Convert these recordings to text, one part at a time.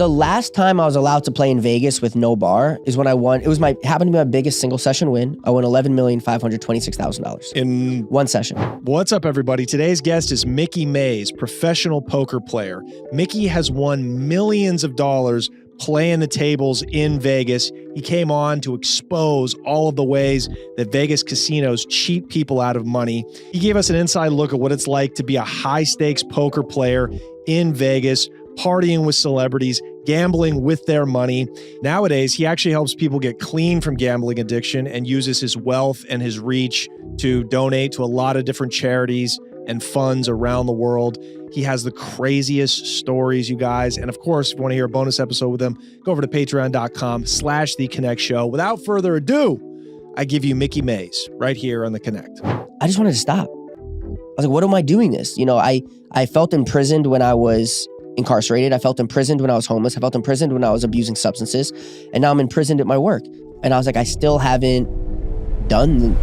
The last time I was allowed to play in Vegas with no bar is when I won. It was happened to be my biggest single session win. I won $11,526,000 in one session. What's up, everybody? Today's guest is Mikki Mase, professional poker player. Mikki has won millions of dollars playing the tables in Vegas. He came on to expose all of the ways that Vegas casinos cheat people out of money. He gave us an inside look at what it's like to be a high-stakes poker player in Vegas, partying with celebrities, gambling with their money. Nowadays, he actually helps people get clean from gambling addiction and uses his wealth and his reach to donate to a lot of different charities and funds around the world. He has the craziest stories, you guys. And of course, if you want to hear a bonus episode with him, go over to patreon.com/The Connect Show. Without further ado, I give you Mikki Mase right here on The Connect. I just wanted to stop. I was like, what am I doing this? You know, I felt imprisoned when I was incarcerated. I felt imprisoned when I was homeless. I felt imprisoned when I was abusing substances. And now I'm imprisoned at my work. And I was like, I still haven't done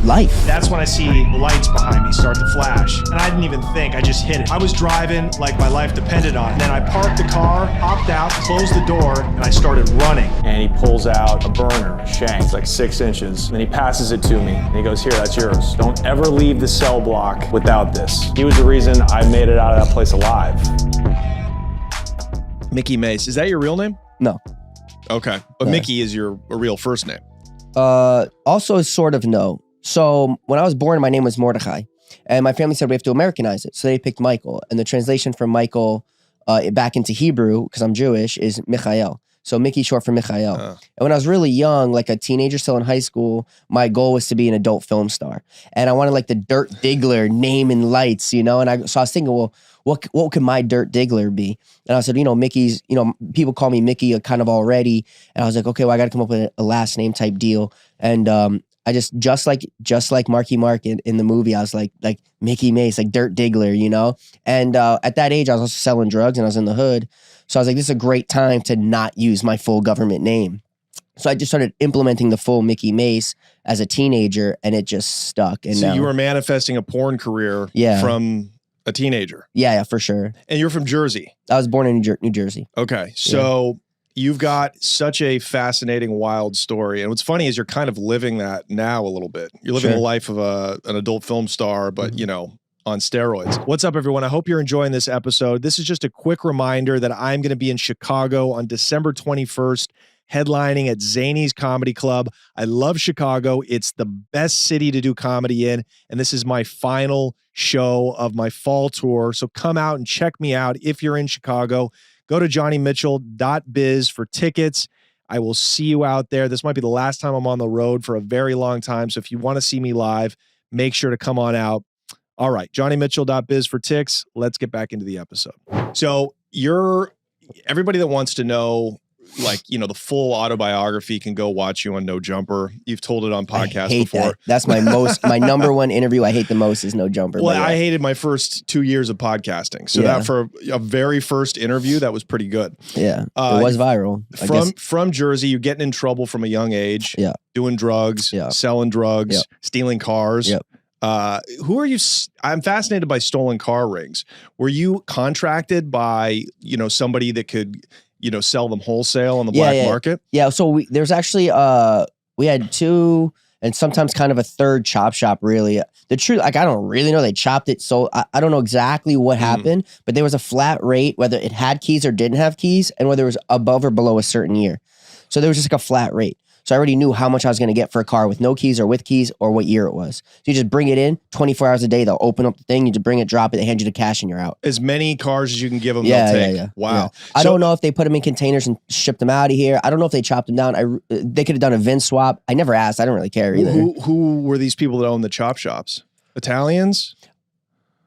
life. That's when I see the lights behind me start to flash. And I didn't even think, I just hit it. I was driving like my life depended on it. And then I parked the car, hopped out, closed the door, and I started running. And he pulls out a burner, a shank, it's like 6 inches. And then he passes it to me. And he goes, here, that's yours. Don't ever leave the cell block without this. He was the reason I made it out of that place alive. Mikki Mase, is that your real name? No. Okay, but Mikki is your real first name. Also sort of no. So when I was born, my name was Mordechai, and my family said we have to Americanize it. So they picked Michael, and the translation from Michael back into Hebrew, because I'm Jewish, is Michael. So Mikki short for Michael. And when I was really young, like a teenager still in high school, my goal was to be an adult film star. And I wanted like the Dirt Diggler name and lights, you know? And so I was thinking, well, what could my Dirt Diggler be? And I said, you know, Mikki's, you know, people call me Mikki kind of already. And I was like, okay, well, I got to come up with a last name type deal. And I just like Marky Mark in the movie, I was like Mikki Mase, like Dirt Diggler, you know? And at that age, I was also selling drugs and I was in the hood. So I was like, this is a great time to not use my full government name. So I just started implementing the full Mikki Mase as a teenager, and it just stuck. And so you were manifesting a porn career from a teenager. Yeah, for sure. And you're from Jersey. I was born in New Jersey. Okay. So you've got such a fascinating, wild story. And what's funny is you're kind of living that now a little bit. You're living the life of an adult film star, but you know, on steroids. What's up, everyone? I hope you're enjoying this episode. This is just a quick reminder that I'm going to be in Chicago on December 21st, headlining at Zany's Comedy Club. I love Chicago. It's the best city to do comedy in, and this is my final show of my fall tour. So come out and check me out if you're in Chicago. Go to johnnymitchell.biz for tickets. I will see you out there. This might be the last time I'm on the road for a very long time, so if you want to see me live, make sure to come on out. All right, johnnymitchell.biz for tickets. Let's get back into the episode. So everybody that wants to know, like, you know, the full autobiography can go watch you on No Jumper. You've told it on podcasts before. That. That's my my number one interview I hate the most is No Jumper. Well, I hated my first 2 years of podcasting. So that for a very first interview, that was pretty good. Yeah, it was viral. From Jersey, you're getting in trouble from a young age. Yeah. Doing drugs, selling drugs, stealing cars. Yep. Who are you? I'm fascinated by stolen car rings. Were you contracted by, you know, somebody that could, you know, sell them wholesale on the black market? Yeah. So there's actually, we had two and sometimes kind of a third chop shop, really. The truth, like, I don't really know. They chopped it. So I don't know exactly what happened, but there was a flat rate, whether it had keys or didn't have keys, and whether it was above or below a certain year. So there was just like a flat rate. So I already knew how much I was going to get for a car with no keys or with keys or what year it was. So you just bring it in 24 hours a day. They'll open up the thing. You just bring it, drop it. They hand you the cash and you're out. As many cars as you can give them, they'll take. Yeah. Wow. Yeah. I don't know if they put them in containers and shipped them out of here. I don't know if they chopped them down. They could have done a VIN swap. I never asked. I don't really care either. Who were these people that own the chop shops? Italians?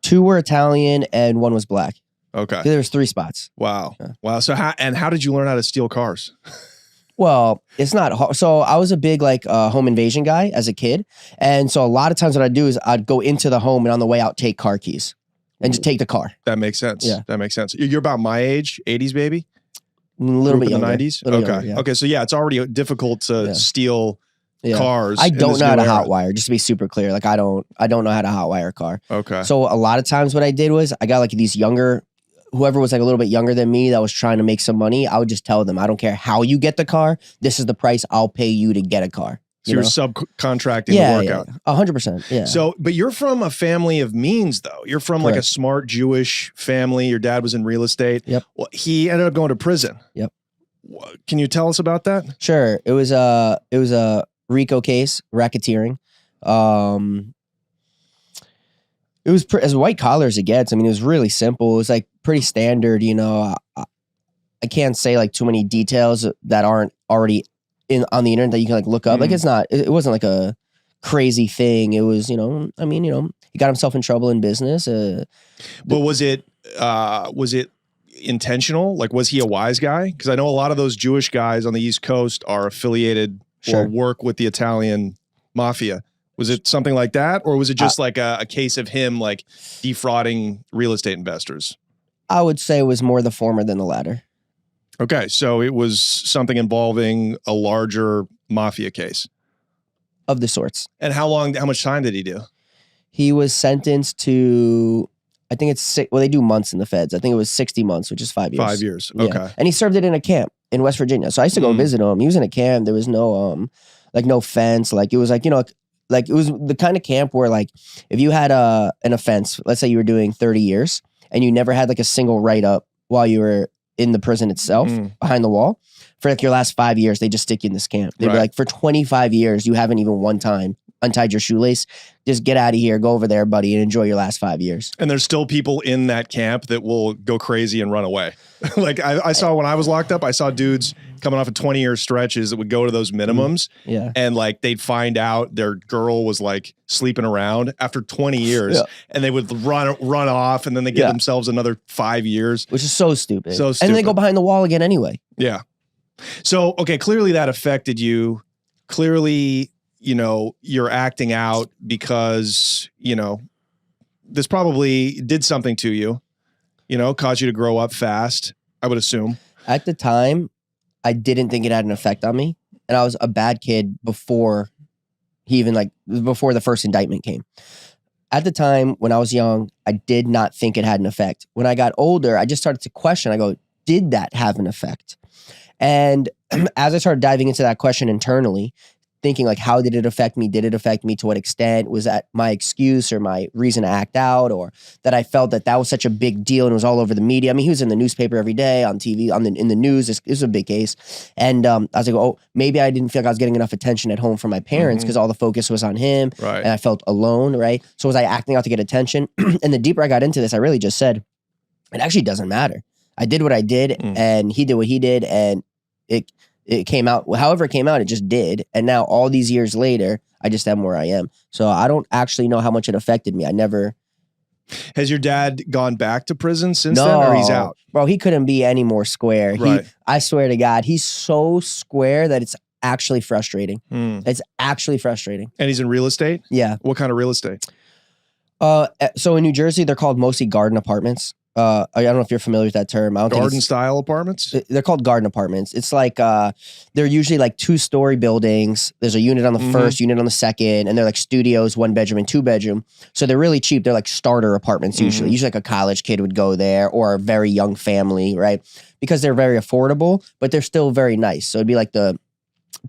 2 were Italian and 1 was black. Okay. There was 3 spots. Wow. Yeah. Wow. So how did you learn how to steal cars? Well, it's not hard. So I was a big home invasion guy as a kid. And so a lot of times what I'd do is I'd go into the home and on the way out, take car keys and just take the car. That makes sense. Yeah. That makes sense. You're about my age, 80s baby? A little bit younger. In the 90s? Okay. Younger, yeah. Okay. So yeah, it's already difficult to steal cars. I don't know how to hotwire, just to be super clear. Like I don't know how to hotwire a car. Okay. So a lot of times what I did was I got like these younger whoever was like a little bit younger than me that was trying to make some money, I would just tell them, I don't care how you get the car. This is the price I'll pay you to get a car. So you're subcontracting the workout. 100%. Yeah. So, but you're from a family of means, though. You're from like a smart Jewish family. Your dad was in real estate. Yep. Well, he ended up going to prison. Yep. Can you tell us about that? Sure. It was a RICO case, racketeering. It was as white collar as it gets. I mean, it was really simple. It was like pretty standard. You know, I can't say like too many details that aren't already on the internet that you can like look up. Like it wasn't like a crazy thing. It was, you know, I mean, you know, he got himself in trouble in business. But was it intentional? Like, was he a wise guy? Because I know a lot of those Jewish guys on the East Coast are affiliated or work with the Italian mafia. Was it something like that? Or was it just like a case of him like defrauding real estate investors? I would say it was more the former than the latter. Okay, so it was something involving a larger mafia case. Of the sorts. And how much time did he do? He was sentenced to, I think it's they do months in the feds. I think it was 60 months, which is 5 years. 5 years, okay. Yeah. And he served it in a camp in West Virginia. So I used to go visit him. He was in a camp. There was no, like no fence. Like it was like, you know, like it was the kind of camp where like if you had an offense, let's say you were doing 30 years and you never had like a single write-up while you were in the prison itself, behind the wall, for like your last 5 years, they just stick you in this camp. They'd be like, for 25 years, you haven't even one time untied your shoelace. Just get out of here, go over there, buddy, and enjoy your last 5 years. And there's still people in that camp that will go crazy and run away. Like I saw when I was locked up, I saw dudes coming off of 20-year stretches that would go to those minimums. Yeah. And like they'd find out their girl was like sleeping around after 20 years and they would run off and then they give themselves another 5 years. Which is so stupid. So stupid. And then they go behind the wall again anyway. Yeah. So, okay, clearly that affected you. Clearly, you know, you're acting out because, you know, this probably did something to you, you know, caused you to grow up fast, I would assume. At the time, I didn't think it had an effect on me. And I was a bad kid before before the first indictment came. At the time, when I was young, I did not think it had an effect. When I got older, I just started to question. I go, did that have an effect? And as I started diving into that question internally, thinking like, how did it affect me? Did it affect me? To what extent? Was that my excuse or my reason to act out, or that I felt that was such a big deal and it was all over the media? I mean, he was in the newspaper every day, on TV, in the news. This is a big case. And I was like, oh, maybe I didn't feel like I was getting enough attention at home from my parents because all the focus was on him. Right. And I felt alone, right? So was I acting out to get attention? And the deeper I got into this, I really just said, it actually doesn't matter. I did what I did and he did what he did, and it came out, however it came out, it just did. And now all these years later, I just am where I am. So I don't actually know how much it affected me. I never. Has your dad gone back to prison since then, or he's out? Bro, he couldn't be any more square. Right. I swear to God, he's so square that it's actually frustrating. It's actually frustrating. And he's in real estate? Yeah. What kind of real estate? So in New Jersey, they're called mostly garden apartments. I don't know if you're familiar with that term. Garden style apartments? They're called garden apartments. It's like they're usually like 2-story buildings. There's a unit on the first, unit on the second, and they're like studios, 1 bedroom and 2 bedroom. So they're really cheap. They're like starter apartments usually. Usually like a college kid would go there, or a very young family, right? Because they're very affordable, but they're still very nice. So it'd be like the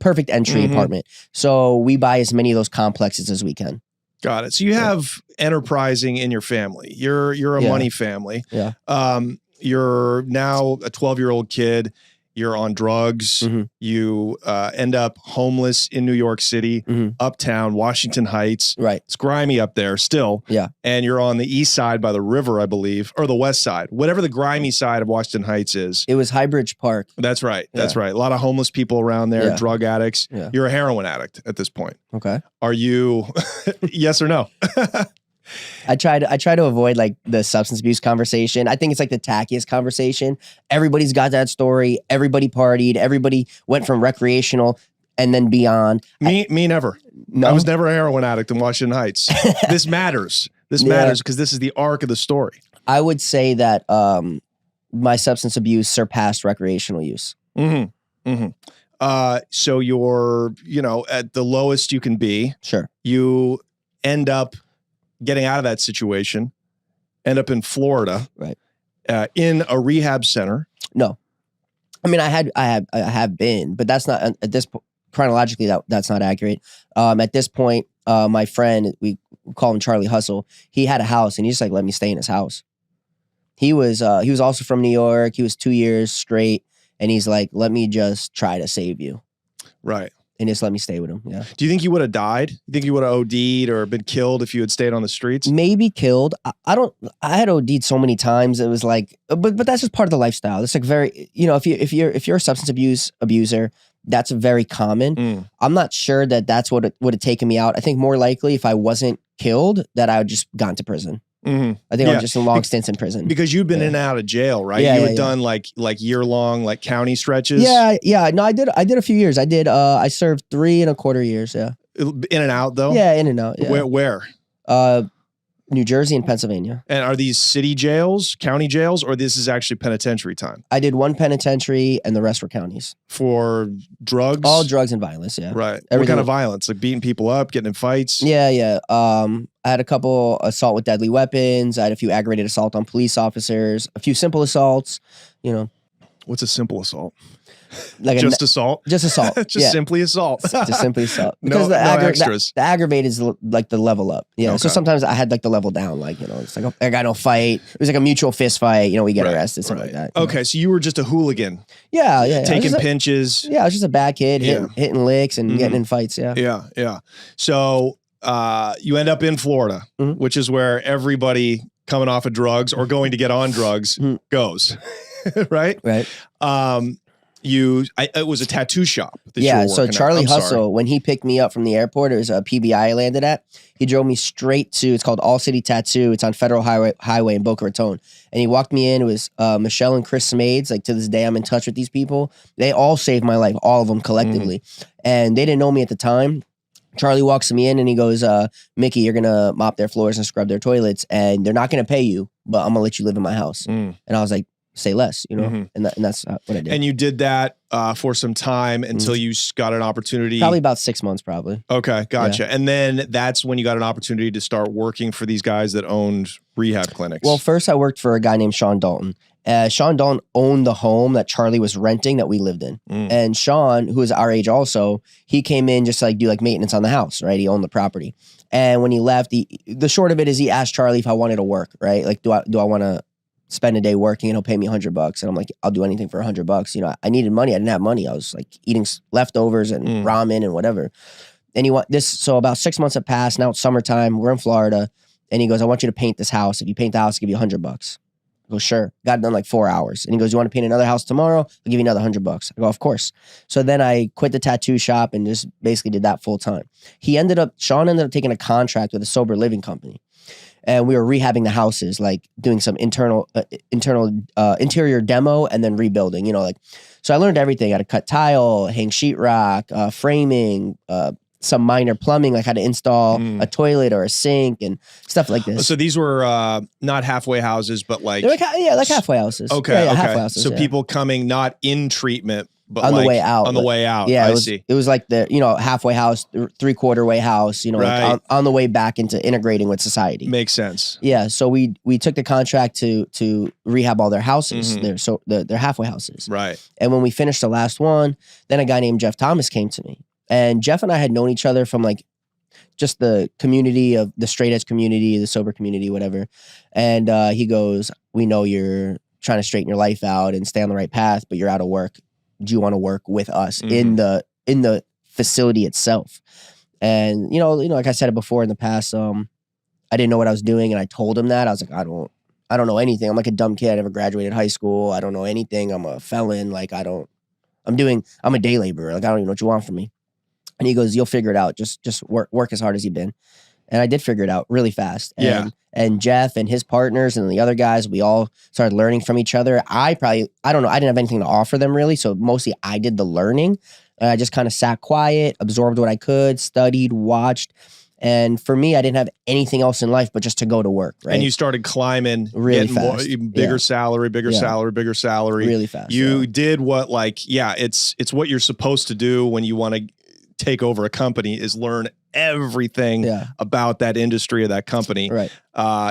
perfect entry apartment. So we buy as many of those complexes as we can. Got it. So you have enterprising in your family. You're a money family. Yeah. You're now a 12-year-old kid. You're on drugs. You end up homeless in New York City, uptown, Washington Heights. Right. It's grimy up there still. Yeah. And you're on the east side by the river, I believe, or the west side, whatever the grimy side of Washington Heights is. It was Highbridge Park. That's right. That's right. A lot of homeless people around there, drug addicts. Yeah. You're a heroin addict at this point. Okay. Are you, yes or no? I try to avoid like the substance abuse conversation. I think it's like the tackiest conversation. Everybody's got that story. Everybody partied. Everybody went from recreational and then beyond. Me never. No? I was never a heroin addict in Washington Heights. This matters. This matters because this is the arc of the story. I would say that my substance abuse surpassed recreational use. So you're, at the lowest you can be. Sure. You end up getting out of that situation, end up in Florida. Right. in a rehab center. No, I mean, I have been, but that's not at this chronologically. That's not accurate. At this point, my friend, we call him Charlie Hustle. He had a house, and he just like let me stay in his house. He was also from New York. He was 2 years straight, and he's like, let me just try to save you, right? And just let me stay with him. Yeah. Do you think you would have died? You think you would have OD'd or been killed if you had stayed on the streets? Maybe killed. I had OD'd so many times. It was like, but that's just part of the lifestyle. It's like very, if you're a substance abuser, that's very common. I'm not sure that's what would have taken me out. I think more likely if I wasn't killed, that I would just gone to prison. I think I was just in long stints in prison. Because you'd been in and out of jail, right? Yeah, you had done like year-long like county stretches. Yeah. No, I did a few years. I served 3.25 years, yeah. In and out though? Yeah, in and out. Yeah. Where? New Jersey and Pennsylvania. And are these city jails, county jails, or this is actually penitentiary time? I did one penitentiary and the rest were counties. For drugs? All drugs and violence, yeah. Right. What kind of violence? Like beating people up, getting in fights? Yeah. I had a couple assault with deadly weapons. I had a few aggravated assault on police officers, a few simple assaults, What's a simple assault? Like just assault? Just assault. Just simply assault. Just simply assault. Because no extras. The aggravated is like the level up. Yeah. Okay. So sometimes I had like the level down, like, it's like I got no fight. It was like a mutual fist fight. We get arrested, something like that. Okay. So you were just a hooligan. Yeah. Taking pinches. I was just a bad kid, hitting licks and getting in fights. Yeah. Yeah. So you end up in Florida, which is where everybody coming off of drugs or going to get on drugs goes. Right? Right. It was a tattoo shop. So Charlie Hustle, when he picked me up from the airport, it was a PBI I landed at. He drove me straight to, it's called All City Tattoo. It's on Federal Highway in Boca Raton. And he walked me in. It was Michelle and Chris Smades. Like to this day, I'm in touch with these people. They all saved my life, all of them collectively. And they didn't know me at the time. Charlie walks me in and he goes, Mikki, you're going to mop their floors and scrub their toilets. And they're not going to pay you, but I'm going to let you live in my house. And I was like, say less, and that's what I did. And you did that for some time until you got an opportunity. Probably about 6 months, probably. Okay, gotcha. Yeah. And then that's when you got an opportunity to start working for these guys that owned rehab clinics. Well, first I worked for a guy named Sean Dalton. Sean Dalton owned the home that Charlie was renting that we lived in. And Sean, who is our age also, he came in just to do maintenance on the house, right? He owned the property. And when he left, the short of it is he asked Charlie if I wanted to work, right? Like, do I want to spend a day working and he'll pay me $100. And I'm like, I'll do anything for $100. I needed money. I didn't have money. I was like eating leftovers and ramen and whatever. And so about 6 months have passed. Now it's summertime. We're in Florida. And he goes, I want you to paint this house. If you paint the house, I'll give you $100. I go, sure. Got it done like 4 hours. And he goes, you want to paint another house tomorrow? I'll give you another $100. I go, of course. So then I quit the tattoo shop and just basically did that full time. Sean ended up taking a contract with a sober living company. And we were rehabbing the houses, like doing some interior demo and then rebuilding, so I learned everything. I had to cut tile, hang sheetrock, framing, some minor plumbing, like how to install a toilet or a sink and stuff like this. So these were not halfway houses, but like... They're like halfway houses. Okay, yeah, halfway houses. So people coming not in treatment, but on the way out. On the way out, yeah, I see. It was like the, halfway house, 3/4 way house, right. Like on the way back into integrating with society. Makes sense. Yeah, so we took the contract to rehab all their houses, their halfway houses. Right. And when we finished the last one, then a guy named Jeff Thomas came to me. And Jeff and I had known each other from like just the community of the straight edge community, the sober community, whatever. And he goes, we know you're trying to straighten your life out and stay on the right path, but you're out of work. Do you want to work with us in the facility itself? And like I said it before in the past, I didn't know what I was doing, and I told him that. I was like, I don't know anything. I'm like a dumb kid. I never graduated high school. I don't know anything. I'm a felon. Like I'm a day laborer. Like I don't even know what you want from me. And he goes, you'll figure it out. Just work as hard as you've been. And I did figure it out really fast. And Jeff and his partners and the other guys, we all started learning from each other. I don't know. I didn't have anything to offer them really. So mostly I did the learning. And I just kind of sat quiet, absorbed what I could, studied, watched. And for me, I didn't have anything else in life but just to go to work. Right? And you started climbing really fast. Bigger salary, bigger salary. Really fast. You did what it's what you're supposed to do when you want to take over a company is learn everything about that industry or that company. Right.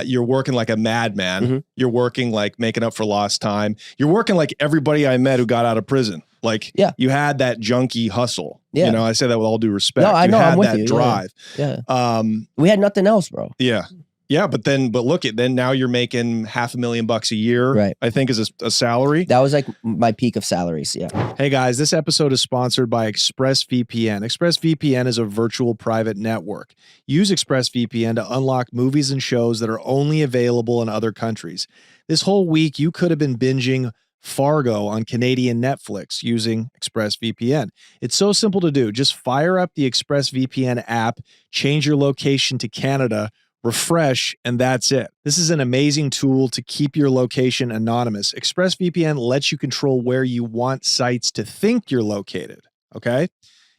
You're working like a madman. You're working like making up for lost time. You're working like everybody I met who got out of prison. Like you had that junkie hustle. You know, I say that with all due respect. No, I know. I'm with that you. drive. Yeah. We had nothing else, bro. Yeah. Yeah, but look at then now you're making $500,000 a year, right? I think is a salary. That was like my peak of salaries. Yeah. Hey guys, this episode is sponsored by ExpressVPN. ExpressVPN is a virtual private network. Use ExpressVPN to unlock movies and shows that are only available in other countries. This whole week, you could have been binging Fargo on Canadian Netflix using ExpressVPN. It's so simple to do. Just fire up the ExpressVPN app, change your location to Canada, refresh, and that's it. This is an amazing tool to keep your location anonymous. ExpressVPN lets you control where you want sites to think you're located, okay?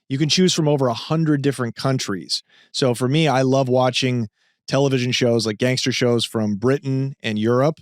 You can choose from over 100 different countries. So for me, I love watching television shows like gangster shows from Britain and Europe.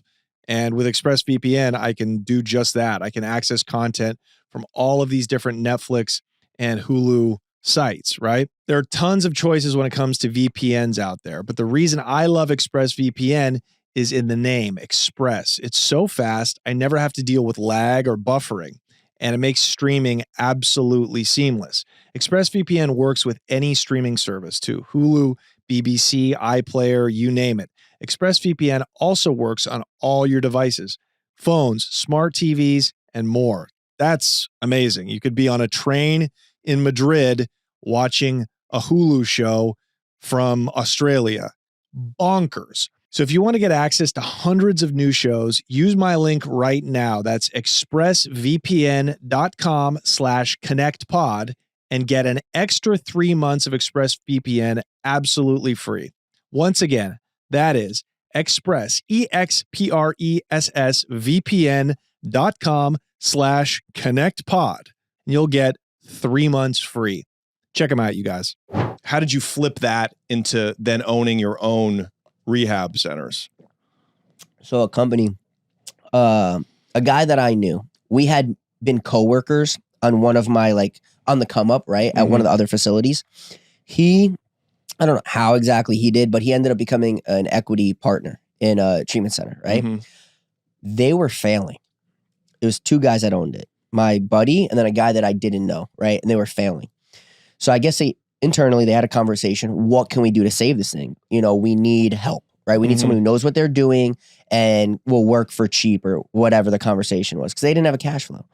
And with ExpressVPN, I can do just that. I can access content from all of these different Netflix and Hulu sites, right? There are tons of choices when it comes to VPNs out there, but the reason I love ExpressVPN is in the name, Express. It's so fast, I never have to deal with lag or buffering, and it makes streaming absolutely seamless. ExpressVPN works with any streaming service too, Hulu, BBC, iPlayer, you name it. ExpressVPN also works on all your devices, phones, smart TVs, and more. That's amazing. You could be on a train in Madrid watching a Hulu show from Australia. Bonkers. So if you want to get access to hundreds of new shows, use my link right now. That's expressvpn.com/connectpod and get an extra 3 months of ExpressVPN absolutely free. Once again, that is expressvpn.com/connectpod. And you'll get 3 months free. Check them out, you guys. How did you flip that into then owning your own rehab centers? So a company, a guy that I knew, we had been coworkers on one of my, like, on the come up, right? At one of the other facilities. I don't know how exactly he did, but he ended up becoming an equity partner in a treatment center, right? They were failing. It was two guys that owned it. My buddy and then a guy that I didn't know, right? And they were failing. So I guess internally they had a conversation. What can we do to save this thing? You know, we need help, right? We need someone who knows what they're doing and will work for cheap or whatever the conversation was, because they didn't have a cash flow.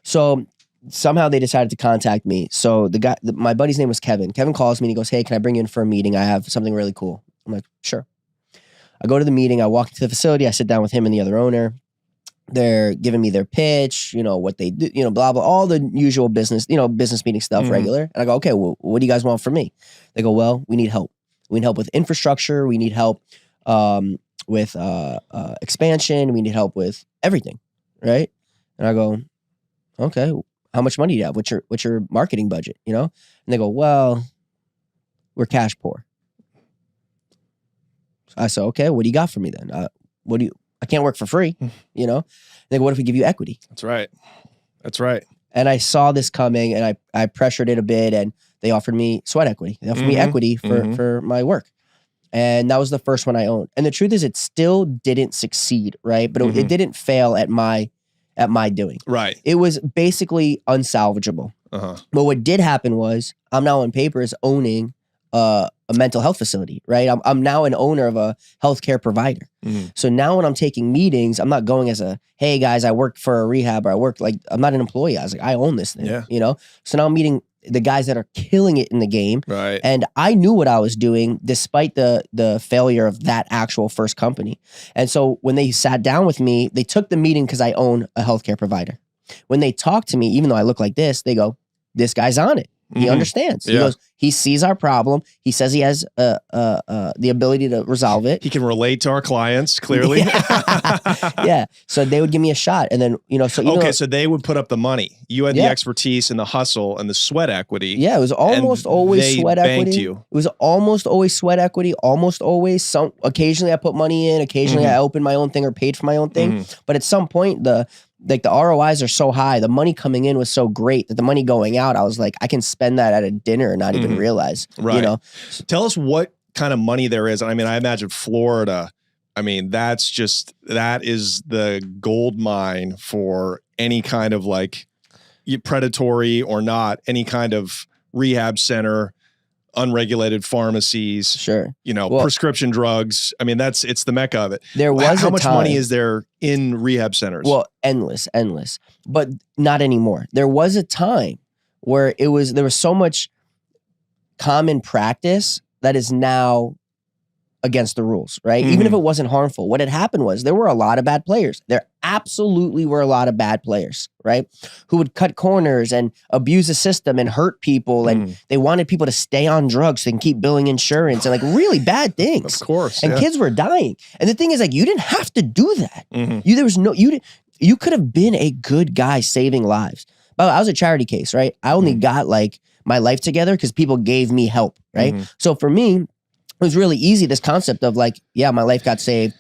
So somehow they decided to contact me. So my buddy's name was Kevin. Kevin calls me and he goes, "Hey, can I bring you in for a meeting? I have something really cool." I'm like, "Sure." I go to the meeting. I walk into the facility. I sit down with him and the other owner. They're giving me their pitch, you know, what they do, you know, blah, blah, all the usual business, you know, business meeting stuff, regular. And I go, "Okay, well, what do you guys want from me?" They go, "Well, we need help. We need help with infrastructure. We need help with expansion. We need help with everything." Right. And I go, "Okay, how much money do you have? What's your marketing budget?" You know? And they go, "Well, we're cash poor." I said, "Okay, what do you got for me then? I can't work for free, you know?" They go, "What if we give you equity?" That's right. That's right. And I saw this coming and I pressured it a bit and they offered me sweat equity. They offered me equity for my work. And that was the first one I owned. And the truth is it still didn't succeed, right? But it didn't fail at my doing. Right. It was basically unsalvageable. But what did happen was I'm now on paper as owning a mental health facility, right? I'm now an owner of a healthcare provider. So now when I'm taking meetings, I'm not going as "Hey guys, I work for a rehab," or I'm not an employee. I was like, I own this thing, you know? So now I'm meeting the guys that are killing it in the game. Right. And I knew what I was doing despite the failure of that actual first company. And so when they sat down with me, they took the meeting because I own a healthcare provider. When they talked to me, even though I look like this, they go, "This guy's on it. He understands." He goes, "He sees our problem. He says he has the ability to resolve it. He can relate to our clients, clearly." Yeah. So they would give me a shot. And then, you know, so so they would put up the money. You had the expertise and the hustle and the sweat equity. Yeah, it was almost always sweat equity. You. It was almost always sweat equity, almost always occasionally I put money in, occasionally I opened my own thing or paid for my own thing. But at some point like the ROIs are so high. The money coming in was so great that the money going out, I was like, I can spend that at a dinner and not even realize, right. you know? Tell us what kind of money there is. I mean, I imagine Florida, I mean, that is the gold mine for any kind of like predatory or not, any kind of rehab center, unregulated pharmacies, sure, you know, prescription drugs. I mean, it's the mecca of it. There was how much money is there in rehab centers? Well, endless, but not anymore. There was a time where there was so much common practice that is now against the rules, right? Even if it wasn't harmful. What had happened was there were a lot of bad players. There absolutely were a lot of bad players, right? Who would cut corners and abuse the system and hurt people. And they wanted people to stay on drugs so they can keep billing insurance and like really bad things. Of course. And kids were dying. And the thing is like, you didn't have to do that. You could have been a good guy saving lives. But I was a charity case, right? I only got like my life together because people gave me help, right? So for me, it was really easy, this concept of like, yeah, my life got saved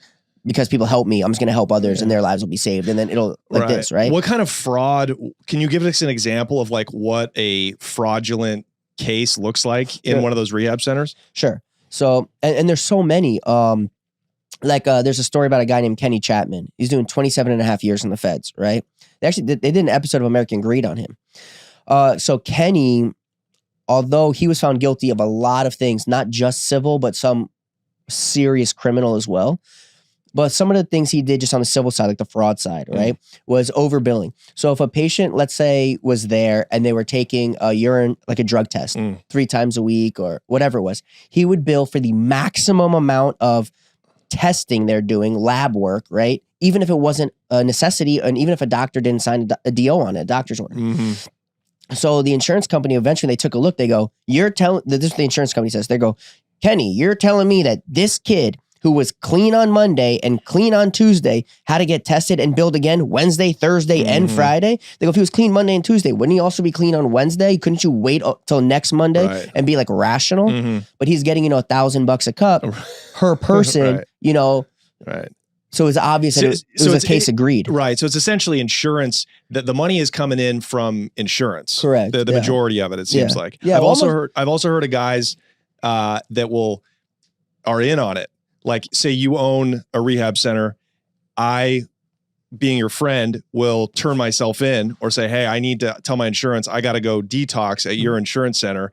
because people helped me. I'm just going to help others and their lives will be saved. And then it'll like this, right? What kind of fraud? Can you give us an example of like what a fraudulent case looks like in one of those rehab centers? Sure. So, and there's so many, there's a story about a guy named Kenny Chapman. He's doing 27 and a half years in the feds, right? They did an episode of American Greed on him. So Kenny, although he was found guilty of a lot of things, not just civil, but some serious criminal as well. But some of the things he did just on the civil side, like the fraud side, right, was overbilling. So if a patient, let's say, was there and they were taking a urine, like a drug test 3 times a week or whatever it was, he would bill for the maximum amount of testing they're doing, lab work, right? Even if it wasn't a necessity and even if a doctor didn't sign a DO on it, a doctor's order. So the insurance company, eventually they took a look. They go, this is what the insurance company says. They go, Kenny, you're telling me that this kid who was clean on Monday and clean on Tuesday had to get tested and billed again Wednesday, Thursday, and Friday? They go, if he was clean Monday and Tuesday, wouldn't he also be clean on Wednesday? Couldn't you wait till next Monday and be like rational? But he's getting, $1,000 a cup per person, Right. So it's obvious that it was a case of greed. Right. So it's essentially insurance, that the money is coming in from insurance. Correct. The majority of it seems like. Yeah, I've also heard of guys that are in on it. Like, say you own a rehab center, I, being your friend, will turn myself in or say, hey, I need to tell my insurance I got to go detox at your insurance center.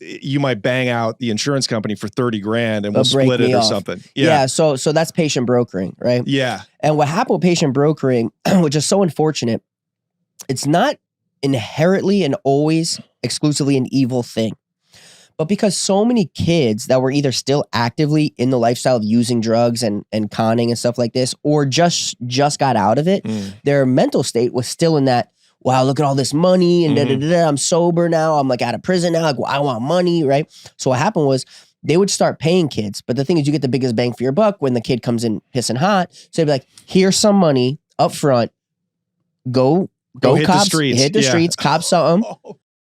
You might bang out the insurance company for 30 grand and we'll split it or something. Yeah. So that's patient brokering, right? Yeah. And what happened with patient brokering, which is so unfortunate, it's not inherently and always exclusively an evil thing. But because so many kids that were either still actively in the lifestyle of using drugs and conning and stuff like this, or just got out of it, their mental state was still in that, wow, look at all this money and I'm sober now. I'm like out of prison now. Like, well, I want money, right? So what happened was they would start paying kids. But the thing is, you get the biggest bang for your buck when the kid comes in pissing hot. So they'd be like, here's some money up front. Go hit cops, the streets. Hit the streets, cop something.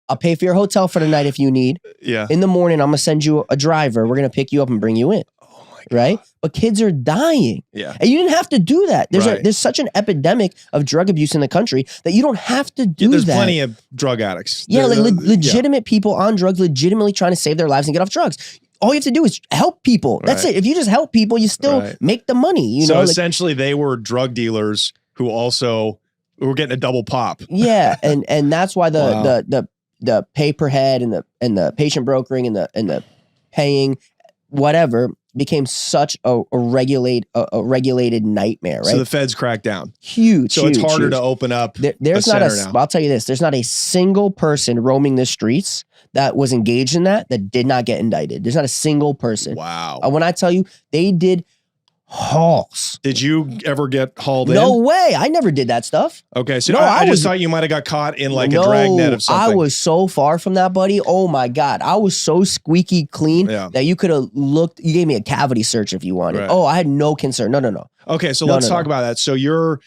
I'll pay for your hotel for the night if you need. Yeah. In the morning, I'm going to send you a driver. We're going to pick you up and bring you in. Oh my God. Right? But kids are dying. Yeah. And you didn't have to do that. There's such an epidemic of drug abuse in the country that you don't have to do There's that. plenty of drug addicts. Yeah, legitimate people on drugs, legitimately trying to save their lives and get off drugs. All you have to do is help people. That's it. If you just help people, you still make the money. So essentially they were drug dealers who were getting a double pop. Yeah. And that's why the pay per head and the patient brokering and the paying whatever became such a regulated nightmare, right? So the feds cracked down. Huge. So it's harder to open up. I'll tell you this, there's not a single person roaming the streets that was engaged in that did not get indicted. There's not a single person. Wow. When I tell you, they did hauls. Did you ever get hauled in? No way. I never did that stuff. Okay. So I just thought you might have got caught in like a dragnet of something. I was so far from that, buddy. Oh my God. I was so squeaky clean that you could have looked. You gave me a cavity search if you wanted. Right. Oh, I had no concern. No. Okay. So let's talk about that. So you're,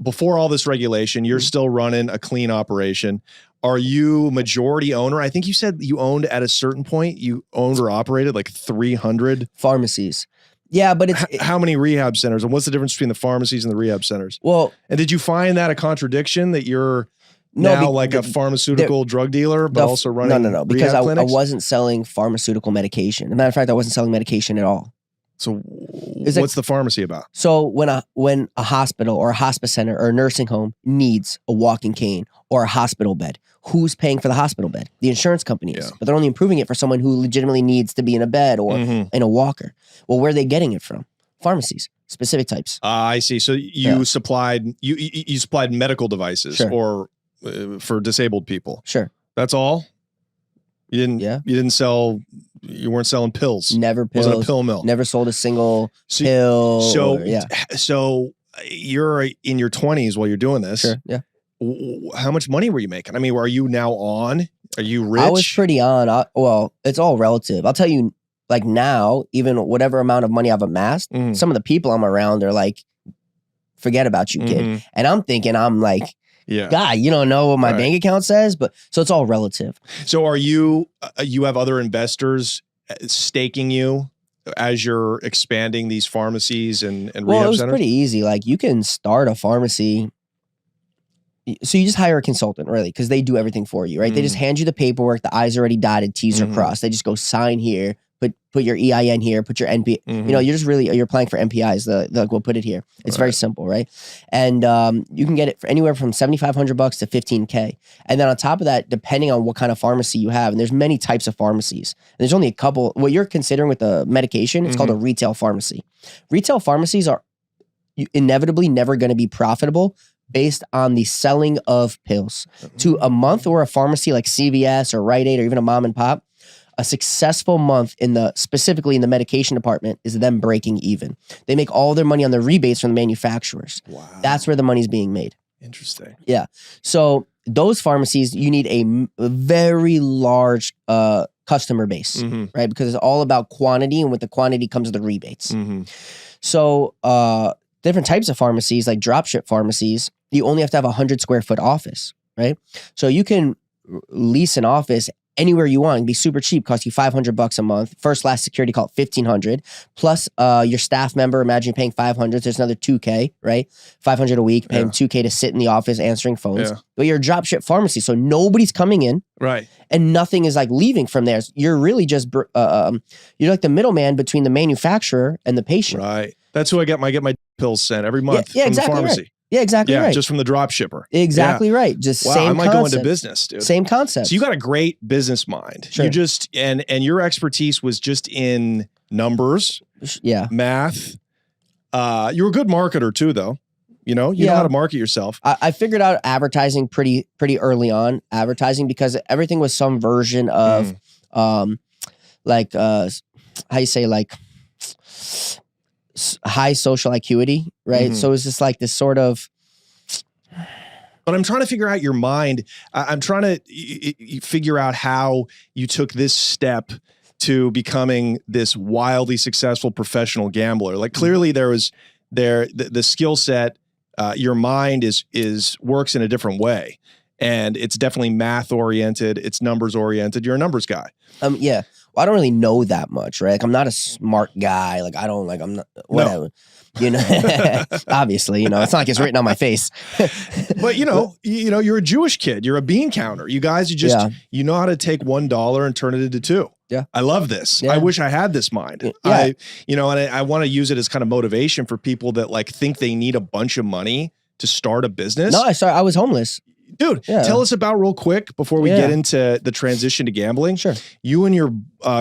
before all this regulation, you're still running a clean operation. Are you majority owner? I think you said you owned at a certain point, you owned or operated like 300 pharmacies. Yeah, but how many rehab centers, and what's the difference between the pharmacies and the rehab centers? Well, and did you find that a contradiction that you're now like a pharmaceutical drug dealer, but also running no, because I clinics? wasn't selling pharmaceutical medication. As a matter of fact, I wasn't selling medication at all. So what's the pharmacy about? So when a hospital or a hospice center or a nursing home needs a walking cane or a hospital bed, who's paying for the hospital bed? The insurance company is. But they're only improving it for someone who legitimately needs to be in a bed or in a walker. Well, where are they getting it from? Pharmacies, specific types. I see. So you supplied you supplied medical devices or for disabled people. Sure. That's all? You didn't sell. You weren't selling pills. Never pills. Wasn't a pill mill. Never sold a single pill. So you're in your 20s while you're doing this. Sure. Yeah. How much money were you making? I mean, are you now on? Are you rich? I was pretty on. Well, it's all relative. I'll tell you, like now, even whatever amount of money I've amassed, some of the people I'm around are like, forget about you, kid. And I'm thinking, I'm like, God, you don't know what my bank account says, but so it's all relative. So are you have other investors staking you as you're expanding these pharmacies and rehab Well, it was centers? pretty easy. Like you can start a pharmacy. So you just hire a consultant, really, because they do everything for you, right? They just hand you the paperwork. The I's are already dotted, T's are crossed. They just go sign here, put your EIN here, put your NP. You know, you're applying for MPIs. We'll put it here. It's very simple, right? And you can get it for anywhere from $7,500 to $15K. And then on top of that, depending on what kind of pharmacy you have, and there's many types of pharmacies. And there's only a couple. What you're considering with the medication, it's called a retail pharmacy. Retail pharmacies are inevitably never going to be profitable based on the selling of pills. To a month or a pharmacy like CVS or Rite Aid or even a mom and pop, a successful month specifically in the medication department is them breaking even. They make all their money on the rebates from the manufacturers. Wow. That's where the money's being made. Interesting. Yeah. So those pharmacies, you need a very large customer base, right? Because it's all about quantity, and with the quantity comes the rebates. So different types of pharmacies, like dropship pharmacies, you only have to have a 100 square foot office, right? So you can lease an office anywhere you want and be super cheap, cost you $500 a month. First, last security call $1,500 plus your staff member. Imagine you're paying $500. There's another $2K, right? $500 a week, paying $2K to sit in the office answering phones. But you're a dropship pharmacy, so nobody's coming in, right? And nothing is like leaving from there. You're really just you're like the middleman between the manufacturer and the patient, right? That's who I get my pills sent every month from the pharmacy. Right. Yeah, exactly right. Just from the drop shipper. Exactly right. Just same I might concept. go into business, dude. Same concept. So you got a great business mind. Sure. You just and your expertise was just in numbers, math. You're a good marketer too, though. You know how to market yourself. I figured out advertising pretty early on. Advertising because everything was some version of how you say, like high social acuity, right? So it was just like this sort of. But I'm trying to figure out your mind. I'm trying to figure out how you took this step to becoming this wildly successful professional gambler. Like clearly there was the skill set. Your mind works in a different way, and it's definitely math oriented. It's numbers oriented. You're a numbers guy. Yeah. Well, I don't really know that much, right? Like I'm not a smart guy. Like I'm not whatever. No. You know, obviously, it's not like it's written on my face. But you're a Jewish kid. You're a bean counter. You guys, you know how to take $1 and turn it into $2. Yeah. I love this. Yeah. I wish I had this mind. Yeah. I want to use it as kind of motivation for people that like think they need a bunch of money to start a business. No, I was homeless. Dude, tell us about real quick before we get into the transition to gambling. Sure. You and your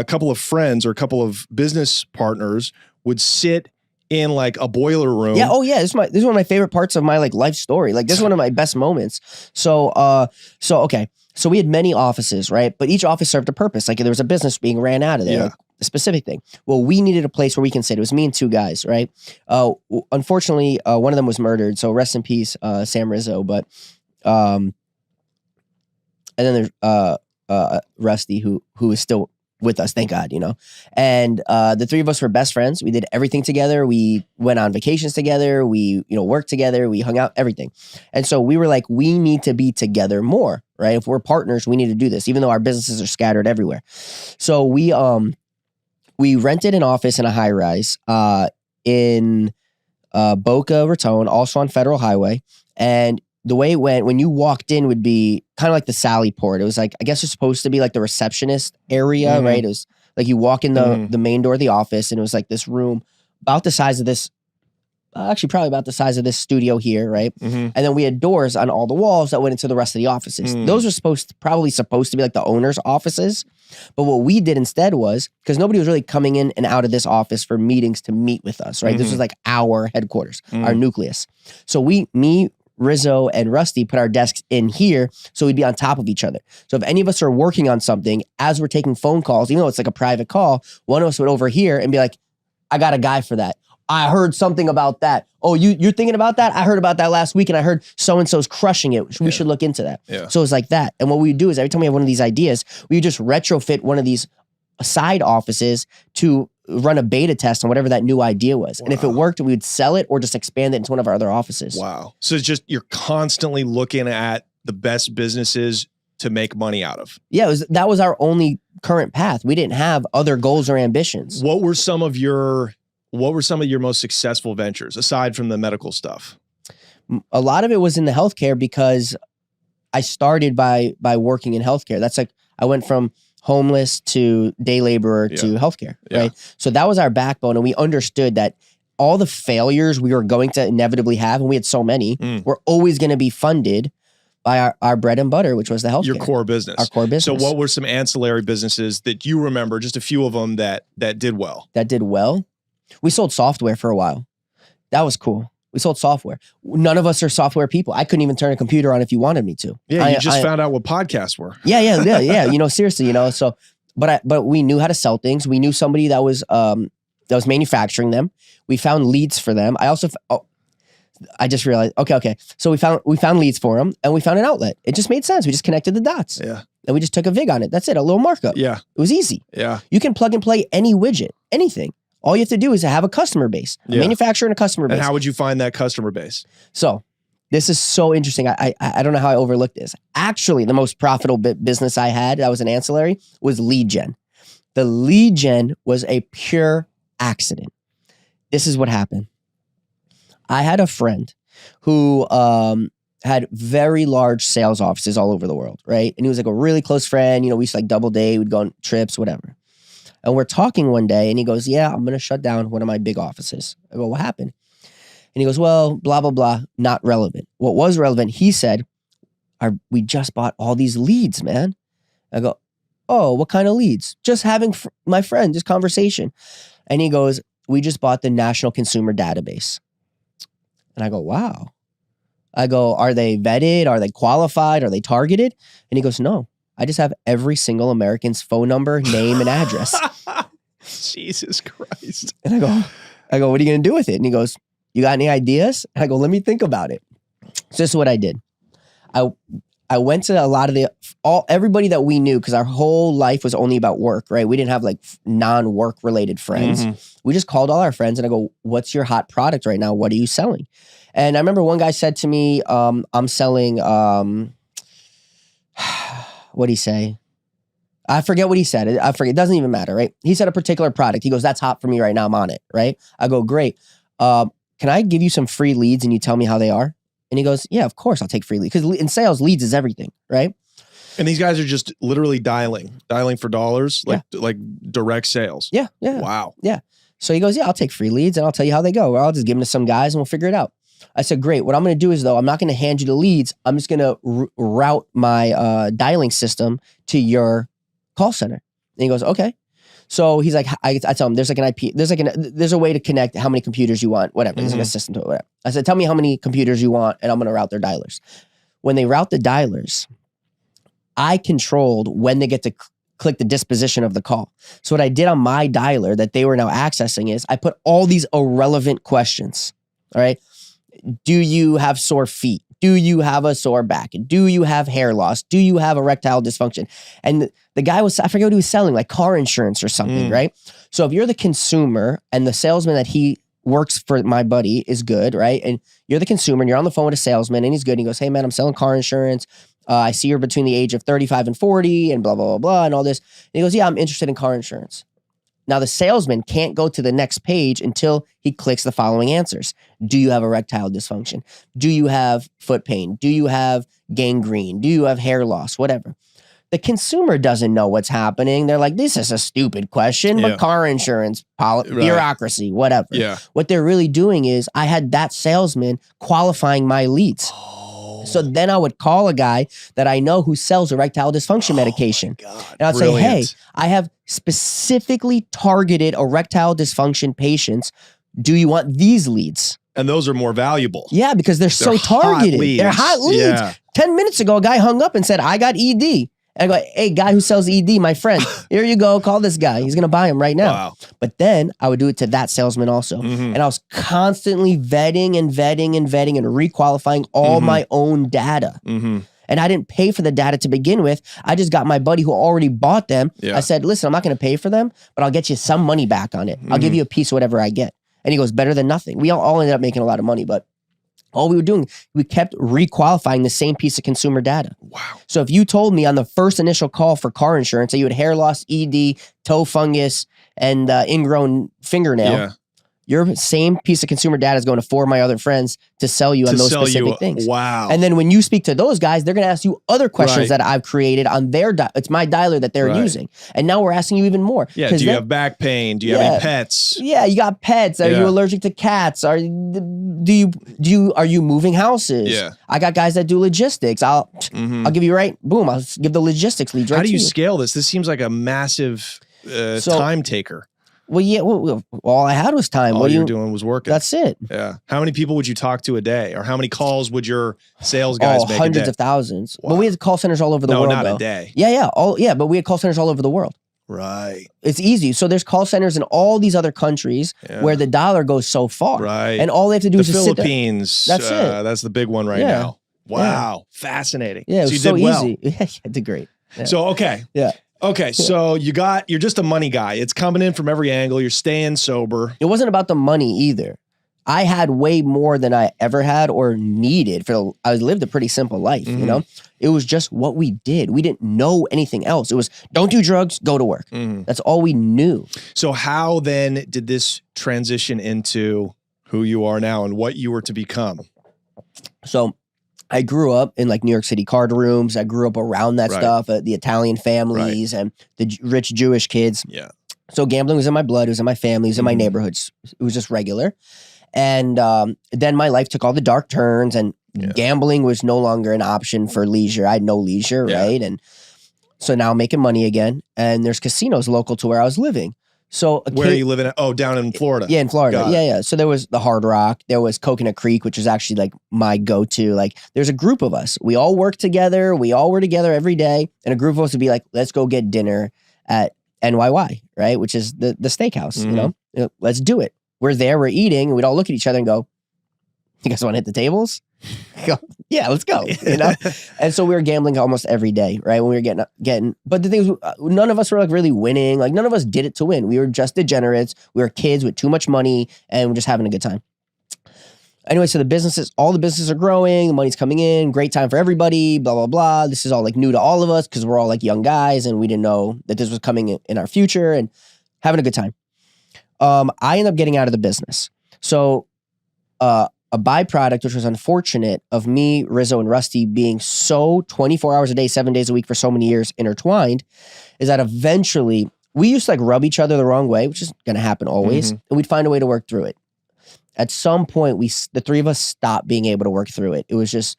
couple of friends or a couple of business partners would sit in like a boiler room. Yeah. Oh yeah. This is one of my favorite parts of my like life story. Like this is one of my best moments. So okay. So we had many offices, right? But each office served a purpose. Like there was a business being ran out of there, like a specific thing. Well, we needed a place where we can sit. It was me and two guys, right? Unfortunately, one of them was murdered. So rest in peace, Sam Rizzo. But and then there's Rusty, who is still with us, thank God, And the three of us were best friends. We did everything together. We went on vacations together. We, worked together. We hung out, everything. And so we were like, we need to be together more, right? If we're partners, we need to do this, even though our businesses are scattered everywhere. So we we rented an office in a high rise in Boca Raton, also on Federal Highway. And the way it went, when you walked in would be kind of like the Sally Port. It was like, I guess it's supposed to be like the receptionist area, right? It was like you walk in the main door of the office and it was like this room about the size of this, actually probably about the size of this studio here, right? And then we had doors on all the walls that went into the rest of the offices. Those were probably supposed to be like the owner's offices. But what we did instead was, because nobody was really coming in and out of this office for meetings to meet with us, right? This was like our headquarters, our nucleus. So me, Rizzo, and Rusty put our desks in here so we'd be on top of each other. So if any of us are working on something, as we're taking phone calls, even though it's like a private call, one of us would overhear and be like, I got a guy for that. I heard something about that. Oh, you're thinking about that? I heard about that last week and I heard so-and-so's crushing it. We should look into that. Yeah. So it's like that. And what we would do is every time we have one of these ideas, we would just retrofit one of these side offices to run a beta test on whatever that new idea was. Wow. And if it worked, we would sell it or just expand it into one of our other offices. Wow. So it's just, you're constantly looking at the best businesses to make money out of. Yeah, that was our only current path. We didn't have other goals or ambitions. What were some of your most successful ventures aside from the medical stuff? A lot of it was in the healthcare because I started by working in healthcare. That's like, I went from homeless to day laborer to healthcare, right? So that was our backbone. And we understood that all the failures we were going to inevitably have, and we had so many, were always going to be funded by our bread and butter, which was the healthcare. Your core business. Our core business. So what were some ancillary businesses that you remember, just a few of them that did well? That did well? We sold software for a while. That was cool. We sold software. None of us are software people. I couldn't even turn a computer on if you wanted me to. Yeah, you just found out what podcasts were. Yeah. You know, seriously, you know. So, but we knew how to sell things. We knew somebody that was manufacturing them. We found leads for them. I just realized. Okay. So we found leads for them, and we found an outlet. It just made sense. We just connected the dots. Yeah. And we just took a vig on it. That's it. A little markup. Yeah. It was easy. Yeah. You can plug and play any widget, anything. All you have to do is have a customer base, a manufacturer and a customer base. And how would you find that customer base? So this is so interesting. I don't know how I overlooked this. Actually, the most profitable business I had that was an ancillary was lead gen. The lead gen was a pure accident. This is what happened. I had a friend who had very large sales offices all over the world, right? And he was like a really close friend. You know, we used to like double date, we'd go on trips, whatever. And we're talking one day and he goes, yeah, I'm going to shut down one of my big offices. I go, what happened? And he goes, well, blah, blah, blah, not relevant. What was relevant, he said, we just bought all these leads, man. I go, oh, what kind of leads? Just having my friend, just conversation. And he goes, we just bought the National Consumer Database. And I go, wow. I go, are they vetted? Are they qualified? Are they targeted? And he goes, no. I just have every single American's phone number, name, and address. Jesus Christ. And I go, what are you going to do with it? And he goes, you got any ideas? And I go, let me think about it. So this is what I did. I went to a lot of everybody that we knew, because our whole life was only about work, right? We didn't have like non-work related friends. We just called all our friends and I go, what's your hot product right now? What are you selling? And I remember one guy said to me, I'm selling, what'd he say? I forget what he said. I forget. It doesn't even matter, right? He said a particular product. He goes, that's hot for me right now. I'm on it, right? I go, great. Can I give you some free leads and you tell me how they are? And he goes, yeah, of course I'll take free leads. Because in sales, leads is everything, right? And these guys are just literally dialing for dollars, like direct sales. Yeah. Wow. Yeah. So he goes, yeah, I'll take free leads and I'll tell you how they go. Or I'll just give them to some guys and we'll figure it out. I said, great. What I'm going to do is, though, I'm not going to hand you the leads. I'm just going to route my dialing system to your call center. And he goes, okay. So he's like, I tell him, there's like an IP, there's a way to connect how many computers you want, whatever. There's like a system to it, whatever. I said, tell me how many computers you want, and I'm going to route their dialers. When they route the dialers, I controlled when they get to click the disposition of the call. So what I did on my dialer that they were now accessing is I put all these irrelevant questions. All right. Do you have sore feet? Do you have a sore back? Do you have hair loss? Do you have erectile dysfunction? And the guy was, I forget what he was selling, like car insurance or something, right? So if you're the consumer and the salesman that he works for, my buddy, is good, right? And you're the consumer and you're on the phone with a salesman and he's good. And he goes, hey man, I'm selling car insurance. I see you're between the age of 35 and 40 and blah, blah, blah, blah, and all this. And he goes, yeah, I'm interested in car insurance. Now the salesman can't go to the next page until he clicks the following answers. Do you have erectile dysfunction? Do you have foot pain? Do you have gangrene? Do you have hair loss? Whatever. The consumer doesn't know what's happening. They're like, this is a stupid question, but car insurance, bureaucracy, whatever. Yeah. What they're really doing is I had that salesman qualifying my leads. So then I would call a guy that I know who sells erectile dysfunction medication. And I'd say, hey, I have specifically targeted erectile dysfunction patients. Do you want these leads? And those are more valuable. Yeah, because they're so targeted. They're hot leads. Yeah. 10 minutes ago, a guy hung up and said, I got ED. And I go, hey, guy who sells ED, my friend, here you go. Call this guy. He's going to buy him right now. Wow. But then I would do it to that salesman also. And I was constantly vetting and requalifying all my own data. And I didn't pay for the data to begin with. I just got my buddy who already bought them. I said, listen, I'm not going to pay for them, but I'll get you some money back on it. I'll give you a piece of whatever I get. And he goes, better than nothing. We all ended up making a lot of money, but all we were doing, we kept requalifying the same piece of consumer data. Wow. So if you told me on the first initial call for car insurance that you had hair loss, ED, toe fungus, and ingrown fingernail, your same piece of consumer data is going to 4 of my other friends to sell you on those specific things. Wow. And then when you speak to those guys, they're going to ask you other questions that I've created on their, it's my dialer that they're using. And now we're asking you even more. Yeah. Do you have back pain? Do you have any pets? Yeah. You got pets. Are you allergic to cats? Are you moving houses? Yeah. I got guys that do logistics. I'll give you boom. I'll give the logistics lead right to you. How do you scale this? This seems like a massive time taker. Well, yeah, all I had was time. All you were doing was working. That's it. Yeah. How many people would you talk to a day? Or how many calls would your sales guys make hundreds a day? of thousands. Wow. But we had call centers all over the world. No, not though. a day. Yeah. But we had call centers all over the world. Right. It's easy. So there's call centers in all these other countries where the dollar goes so far. Right. And all they have to do is just sit there. The Philippines. That's it. That's the big one right now. Wow. Yeah. Fascinating. Yeah, it was so did well. easy. Yeah, I did great. Yeah. So, okay. Yeah. Okay, so you're just a money guy. It's coming in from every angle. You're staying sober. It wasn't about the money either. I had way more than I ever had or needed. I lived a pretty simple life, you know? It was just what we did. We didn't know anything else. It was don't do drugs, go to work. That's all we knew. So how then did this transition into who you are now and what you were to become? So I grew up in like New York City card rooms. I grew up around that stuff, the Italian families and the rich Jewish kids. Yeah. So gambling was in my blood. It was in my family. It was in my neighborhoods. It was just regular. And then my life took all the dark turns and gambling was no longer an option for leisure. I had no leisure, right? And so now I'm making money again. And there's casinos local to where I was living. So where are you living at? Oh, down in Florida. Yeah, in Florida. Yeah. So there was the Hard Rock. There was Coconut Creek, which was actually like my go-to. Like there's a group of us. We all work together. We all were together every day. And a group of us would be like, let's go get dinner at NYY, right? Which is the steakhouse, you know? Let's do it. We're there, we're eating, and we'd all look at each other and go, you guys want to hit the tables? Go, yeah, let's go. You know? And so we were gambling almost every day, right? When we were getting, but the thing is, none of us were like really winning. Like none of us did it to win. We were just degenerates. We were kids with too much money and we're just having a good time. Anyway, so all the businesses are growing, the money's coming in, great time for everybody, blah, blah, blah. This is all like new to all of us because we're all like young guys and we didn't know that this was coming in our future and having a good time. I ended up getting out of the business. So, a byproduct, which was unfortunate of me, Rizzo, and Rusty being so 24 hours a day, 7 days a week for so many years intertwined, is that eventually we used to like rub each other the wrong way, which is going to happen always. And we'd find a way to work through it. At some point, the three of us stopped being able to work through it. It was just,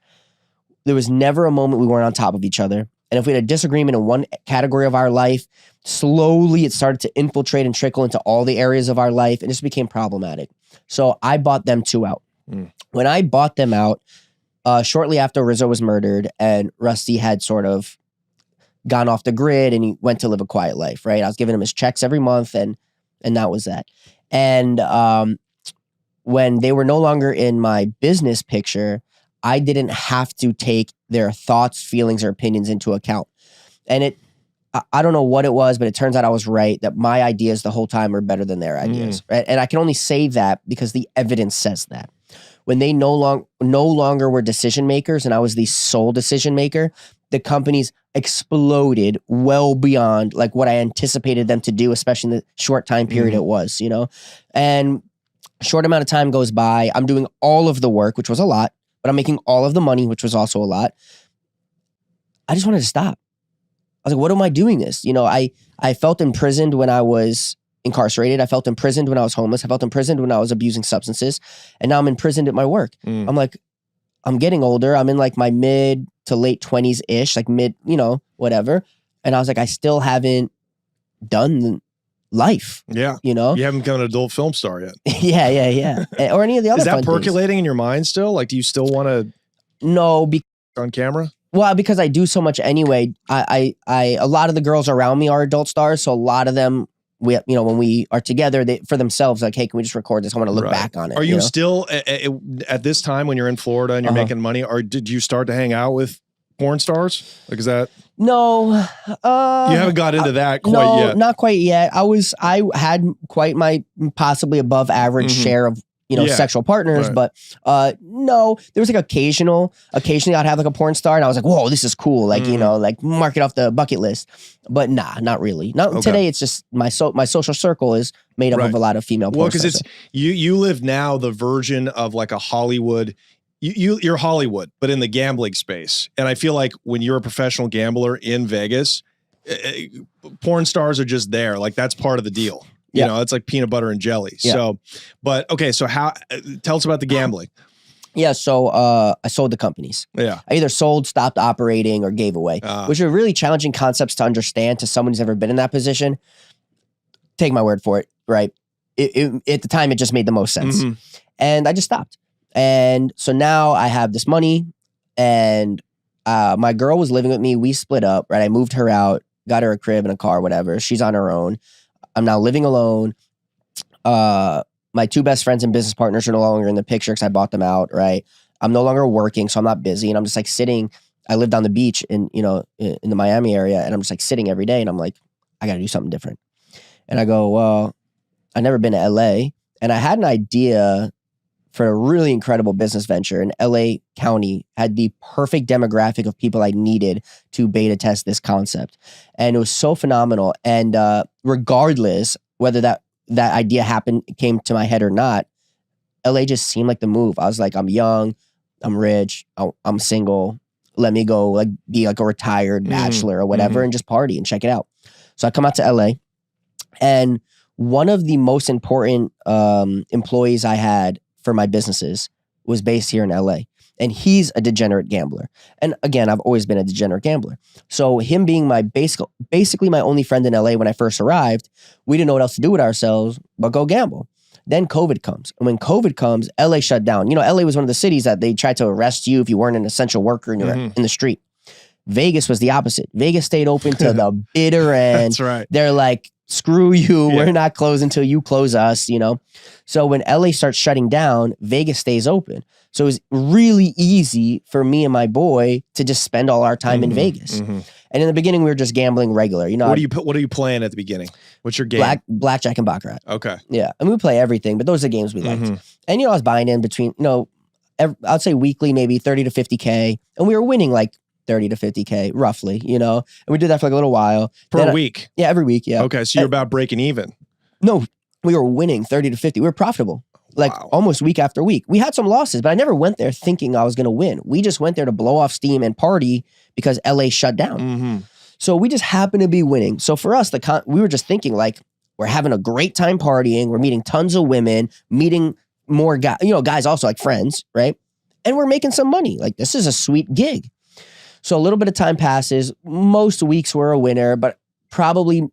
there was never a moment we weren't on top of each other. And if we had a disagreement in one category of our life, slowly it started to infiltrate and trickle into all the areas of our life. And this became problematic. So I bought them two out. When I bought them out, shortly after Rizzo was murdered and Rusty had sort of gone off the grid and he went to live a quiet life, right? I was giving him his checks every month and that was that. And when they were no longer in my business picture, I didn't have to take their thoughts, feelings, or opinions into account. And I don't know what it was, but it turns out I was right, that my ideas the whole time are better than their ideas. Right? And I can only say that because the evidence says that. When they no longer were decision makers and I was the sole decision maker, the companies exploded well beyond like what I anticipated them to do, especially in the short time period it was, and short amount of time goes by. I'm doing all of the work, which was a lot, but I'm making all of the money, which was also a lot. I just wanted to stop. I was like, what am I doing this? I felt imprisoned when I was incarcerated. I felt imprisoned when I was homeless. I felt imprisoned when I was abusing substances. And now I'm imprisoned at my work. I'm like, I'm getting older. I'm in like my mid to late 20s-ish, like mid, whatever. And I was like, I still haven't done life. Yeah. You haven't become an adult film star yet. yeah. Or any of the other Is that fun percolating things. in your mind still? Like, do you still want to No, on camera? Well, because I do so much anyway. A lot of the girls around me are adult stars, so a lot of them, when we are together, they for themselves, like, hey, can we just record this? I want to look back on it. Are you still at this time when you're in Florida and you're making money? Or did you start to hang out with porn stars? Like, is that no? You haven't got into that quite yet. Not quite yet. I had quite my possibly above average share of sexual partners, but no, there was like occasionally I'd have like a porn star and I was like, whoa, this is cool. Like, like mark it off the bucket list. But nah, not really. Today. It's just my social circle is made up of a lot of female porn stars. Because it's you live now the version of like a Hollywood. You're Hollywood, but in the gambling space. And I feel like when you're a professional gambler in Vegas, porn stars are just there. Like, that's part of the deal. It's like peanut butter and jelly. Yeah. So, but okay. So tell us about the gambling. Yeah. So, I sold the companies. Yeah. I either sold, stopped operating, or gave away, which are really challenging concepts to understand to someone who's ever been in that position. Take my word for it. Right. At the time, it just made the most sense. And I just stopped. And so now I have this money and, my girl was living with me. We split up, right? I moved her out, got her a crib and a car, whatever. She's on her own. I'm now living alone. My two best friends and business partners are no longer in the picture because I bought them out, right? I'm no longer working, so I'm not busy. And I'm just like sitting. I lived on the beach in the Miami area, and I'm just like sitting every day. And I'm like, I got to do something different. And I go, well, I've never been to LA. And I had an idea for a really incredible business venture. And LA County had the perfect demographic of people I needed to beta test this concept. And it was so phenomenal. And regardless whether that idea came to my head or not, LA just seemed like the move. I was like, I'm young, I'm rich, I'm single. Let me go like be like a retired bachelor or whatever and just party and check it out. So I come out to LA, and one of the most important employees I had for my businesses was based here in LA. And he's a degenerate gambler. And again, I've always been a degenerate gambler. So him being my basically my only friend in LA when I first arrived, we didn't know what else to do with ourselves but go gamble. Then COVID comes. And when COVID comes, LA shut down. LA was one of the cities that they tried to arrest you if you weren't an essential worker and you're in the street. Vegas was the opposite. Vegas stayed open to the bitter end. That's right. They're like, screw you. We're not closing until you close us, So when LA starts shutting down, Vegas stays open. So it was really easy for me and my boy to just spend all our time in Vegas. And in the beginning, we were just gambling regular. What are you playing at the beginning? What's your game? Blackjack and Baccarat. Okay. Yeah. And we play everything, but those are the games we liked. And, I was buying in between, I'd say weekly, maybe 30 to 50K. And we were winning like 30 to 50K roughly, and we did that for like a little while. Per week? Yeah, every week. Yeah. Okay. So you're about breaking even. No, we were winning 30 to 50. We were profitable. Like almost week after week. We had some losses, but I never went there thinking I was going to win. We just went there to blow off steam and party because LA shut down. So we just happened to be winning. So for us, we were just thinking like, we're having a great time partying. We're meeting tons of women, meeting more guys, guys also like friends, right? And we're making some money. Like, this is a sweet gig. So a little bit of time passes. Most weeks were a winner, but probably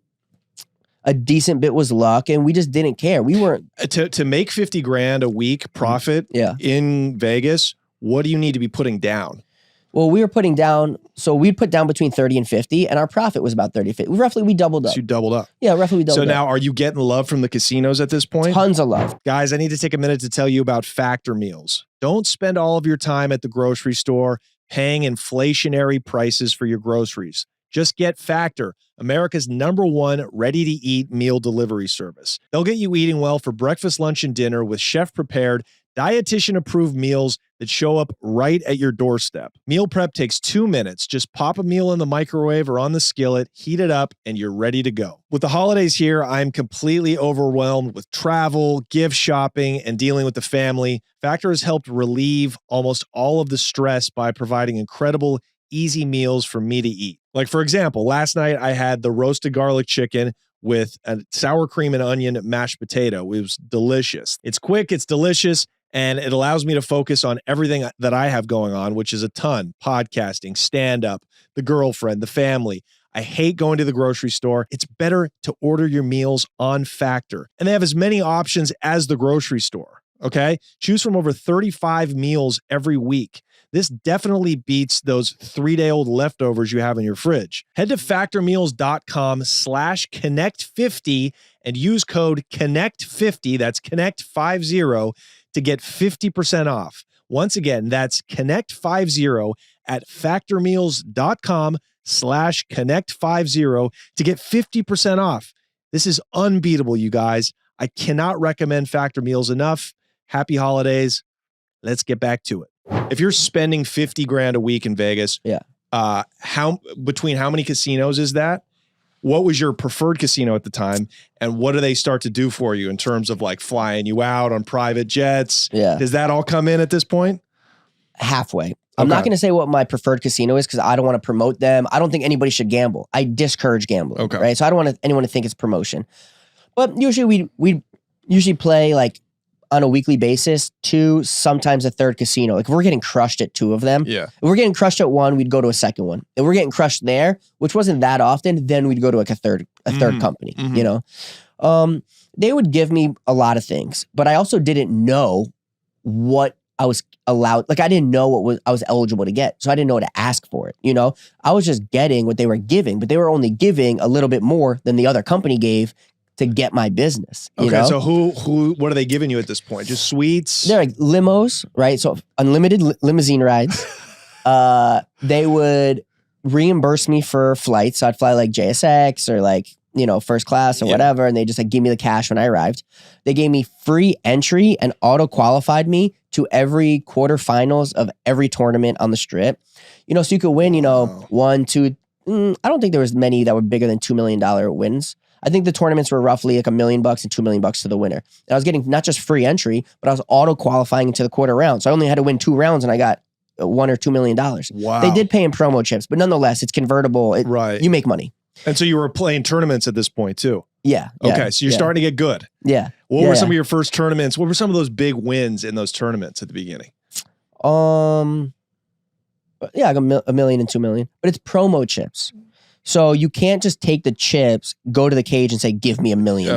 a decent bit was luck, and we just didn't care. We weren't to make 50 grand a week profit in Vegas. What do you need to be putting down? Well, we were putting down, so we'd put down between 30 and 50, and our profit was about 30, 50. Roughly, we doubled up. So you doubled up. Yeah, roughly we doubled up. So now, are you getting love from the casinos at this point? Tons of love. Guys, I need to take a minute to tell you about Factor Meals. Don't spend all of your time at the grocery store paying inflationary prices for your groceries. Just get Factor, America's #1 ready-to-eat meal delivery service. They'll get you eating well for breakfast, lunch, and dinner with chef-prepared, dietitian-approved meals that show up right at your doorstep. Meal prep takes 2 minutes. Just pop a meal in the microwave or on the skillet, heat it up, and you're ready to go. With the holidays here, I'm completely overwhelmed with travel, gift shopping, and dealing with the family. Factor has helped relieve almost all of the stress by providing incredible, easy meals for me to eat. Like, for example, last night I had the roasted garlic chicken with a sour cream and onion mashed potato. It was delicious. It's quick, it's delicious, and it allows me to focus on everything that I have going on, which is a ton: podcasting, stand-up, the girlfriend, the family. I hate going to the grocery store. It's better to order your meals on Factor. And they have as many options as the grocery store, okay? Choose from over 35 meals every week. This definitely beats those 3-day-old leftovers you have in your fridge. Head to factormeals.com/connect50 and use code CONNECT50, that's CONNECT50, to get 50% off. Once again, that's CONNECT50 at factormeals.com/connect50 to get 50% off. This is unbeatable, you guys. I cannot recommend Factor Meals enough. Happy holidays. Let's get back to it. If you're spending 50 grand a week in Vegas, between how many casinos is that? What was your preferred casino at the time? And what do they start to do for you in terms of like flying you out on private jets? Yeah. Does that all come in at this point? Halfway. I'm not going to say what my preferred casino is because I don't want to promote them. I don't think anybody should gamble. I discourage gambling. Okay. Right. So I don't want anyone to think it's promotion. But usually we usually play like on a weekly basis 2, sometimes a third casino. Like if we're getting crushed at 2 of them. Yeah. If we're getting crushed at 1, we'd go to a second one. If we're getting crushed there, which wasn't that often, then we'd go to like a third company, you know? They would give me a lot of things, but I also didn't know what I was allowed. Like I didn't know what I was eligible to get. So I didn't know to ask for it. You know, I was just getting what they were giving, but they were only giving a little bit more than the other company gave to get my business. You know? So what are they giving you at this point? Just suites? They're like limos, right? So unlimited limousine rides. They would reimburse me for flights. So I'd fly like JSX or like, you know, first class or whatever. And they just like give me the cash when I arrived. They gave me free entry and auto qualified me to every quarterfinals of every tournament on the strip. You know, so you could win, you know, 1, 2, I don't think there was many that were bigger than $2 million wins. I think the tournaments were roughly like $1 million and $2 million to the winner. And I was getting not just free entry, but I was auto qualifying into the quarter round. So I only had to win 2 rounds and I got $1 or $2 million. Wow. They did pay in promo chips, but nonetheless, it's convertible. Right. You make money. And so you were playing tournaments at this point too? Yeah. Okay. So you're starting to get good. Yeah. What were some of your first tournaments? What were some of those big wins in those tournaments at the beginning? Like $1 million and $2 million, but it's promo chips. So you can't just take the chips, go to the cage and say, give me $1 million.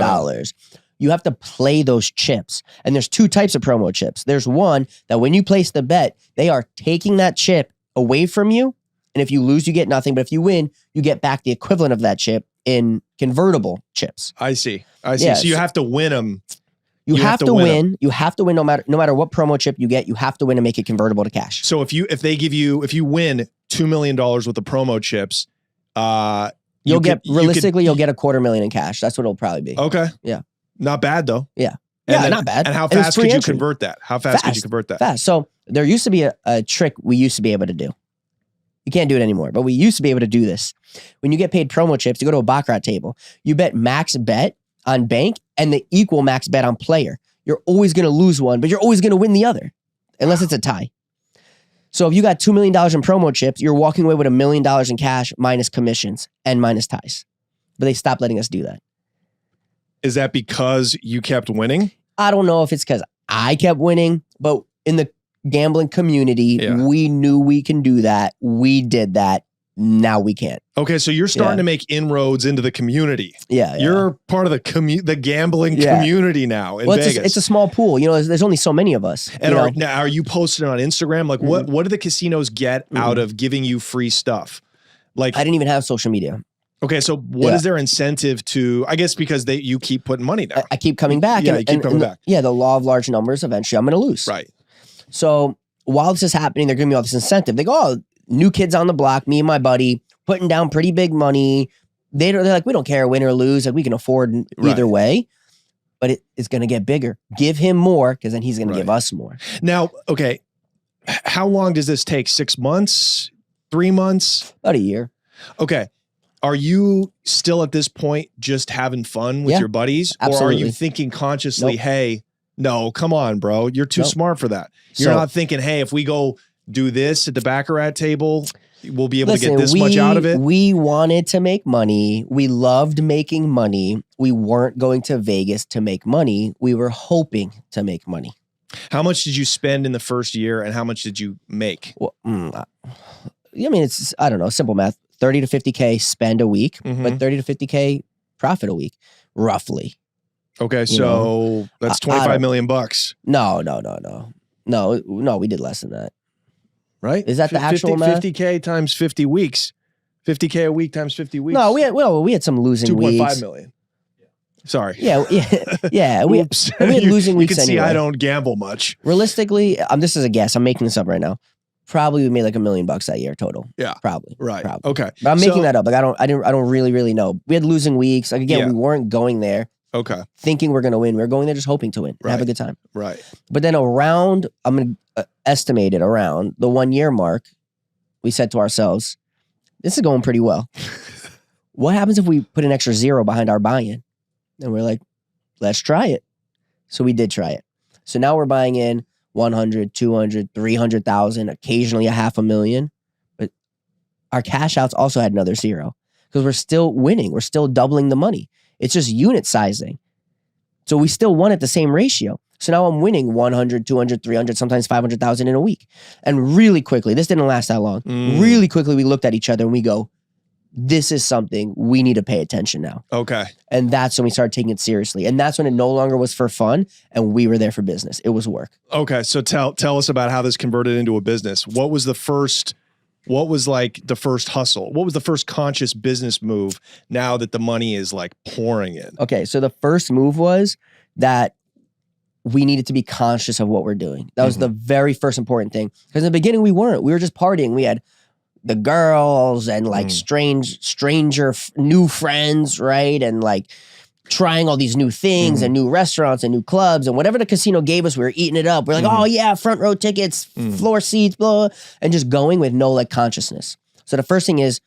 You have to play those chips. And there's 2 types of promo chips. There's one that when you place the bet, they are taking that chip away from you. And if you lose, you get nothing. But if you win, you get back the equivalent of that chip in convertible chips. I see. Yeah, so you have to win them. You have to win. You have to win no matter what promo chip you get. You have to win to make it convertible to cash. So if you win $2 million with the promo chips, you'll get $250,000 in cash. That's what it'll probably be. Okay. Yeah. Not bad though. Yeah. Not bad. And how fast could you convert that? Fast. So there used to be a trick we used to be able to do. You can't do it anymore, but we used to be able to do this. When you get paid promo chips, you go to a baccarat table. You bet max bet on bank and the equal max bet on player. You're always going to lose one, but you're always going to win the other, unless it's a tie. So if you got $2 million in promo chips, you're walking away with $1 million in cash minus commissions and minus ties. But they stopped letting us do that. Is that because you kept winning? I don't know if it's because I kept winning, but in the gambling community, we knew we can do that. We did that. Now we can't. Okay, so you're starting to make inroads into the community. Yeah. You're part of the gambling community now in Vegas. It's a small pool. You know, there's only so many of us. And are you posting on Instagram? Like, what do the casinos get out of giving you free stuff? Like, I didn't even have social media. Okay, so what is their incentive to? I guess because you keep putting money down. I keep coming back. Yeah, you keep coming back. Yeah, the law of large numbers. Eventually, I'm going to lose. Right. So while this is happening, they're giving me all this incentive. They go, "Oh, new kids on the block. Me and my buddy putting down pretty big money. They're like, we don't care, win or lose. Like, we can afford either way. But it's going to get bigger. Give him more, because then he's going to give us more. Now, okay, how long does this take? 6 months? 3 months? About a year. Okay. Are you still at this point just having fun with your buddies? Absolutely. Or are you thinking consciously, hey, no, come on, bro. You're too smart for that. You're not thinking, hey, if we go do this at the Baccarat table, we'll be able to get this much out of it? We wanted to make money. We loved making money. We weren't going to Vegas to make money. We were hoping to make money. How much did you spend in the first year, and how much did you make? Well, I mean, it's, I don't know, simple math. 30 to 50K spend a week, but 30 to 50K profit a week, roughly. Okay, so that's 25 million bucks. No, we did less than that. Right? Is that the actual math? 50K times 50 weeks. 50K a week times 50 weeks. No, we had some losing weeks. 2.5 million. Sorry. Yeah. We had losing weeks. You can see anyway. I don't gamble much. Realistically, this is a guess. I'm making this up right now. Probably we made like $1 million that year total. Yeah. Probably. Right. Probably. Okay. But I'm making that up. Like I don't really know. We had losing weeks. Like again, we weren't going there. Okay. Thinking we're gonna win. We were going there just hoping to win. Right. Have a good time. Right. But then I'm gonna estimate it around the 1 year mark. We said to ourselves, this is going pretty well. What happens if we put an extra 0 behind our buy-in? And we're like, let's try it. So we did try it. So now we're buying in 100, 200, 300,000, occasionally $500,000. But our cash outs also had another 0 because we're still winning. We're still doubling the money. It's just unit sizing. So we still won at the same ratio. So now I'm winning 100, 200, 300, sometimes 500,000 in a week. And really quickly, this didn't last that long. Really quickly, we looked at each other and we go, this is something we need to pay attention now. Okay. And that's when we started taking it seriously. And that's when it no longer was for fun and we were there for business. It was work. Okay. So tell us about how this converted into a business. What was like the first hustle? What was the first conscious business move now that the money is like pouring in? Okay. So the first move was that we needed to be conscious of what we're doing. That was the very first important thing. Because in the beginning we weren't. We were just partying. We had the girls and like stranger new friends, right? And like trying all these new things and new restaurants and new clubs and whatever the casino gave us, we were eating it up. We're like, oh yeah, front row tickets, floor seats, blah, and just going with no like consciousness. So the first thing is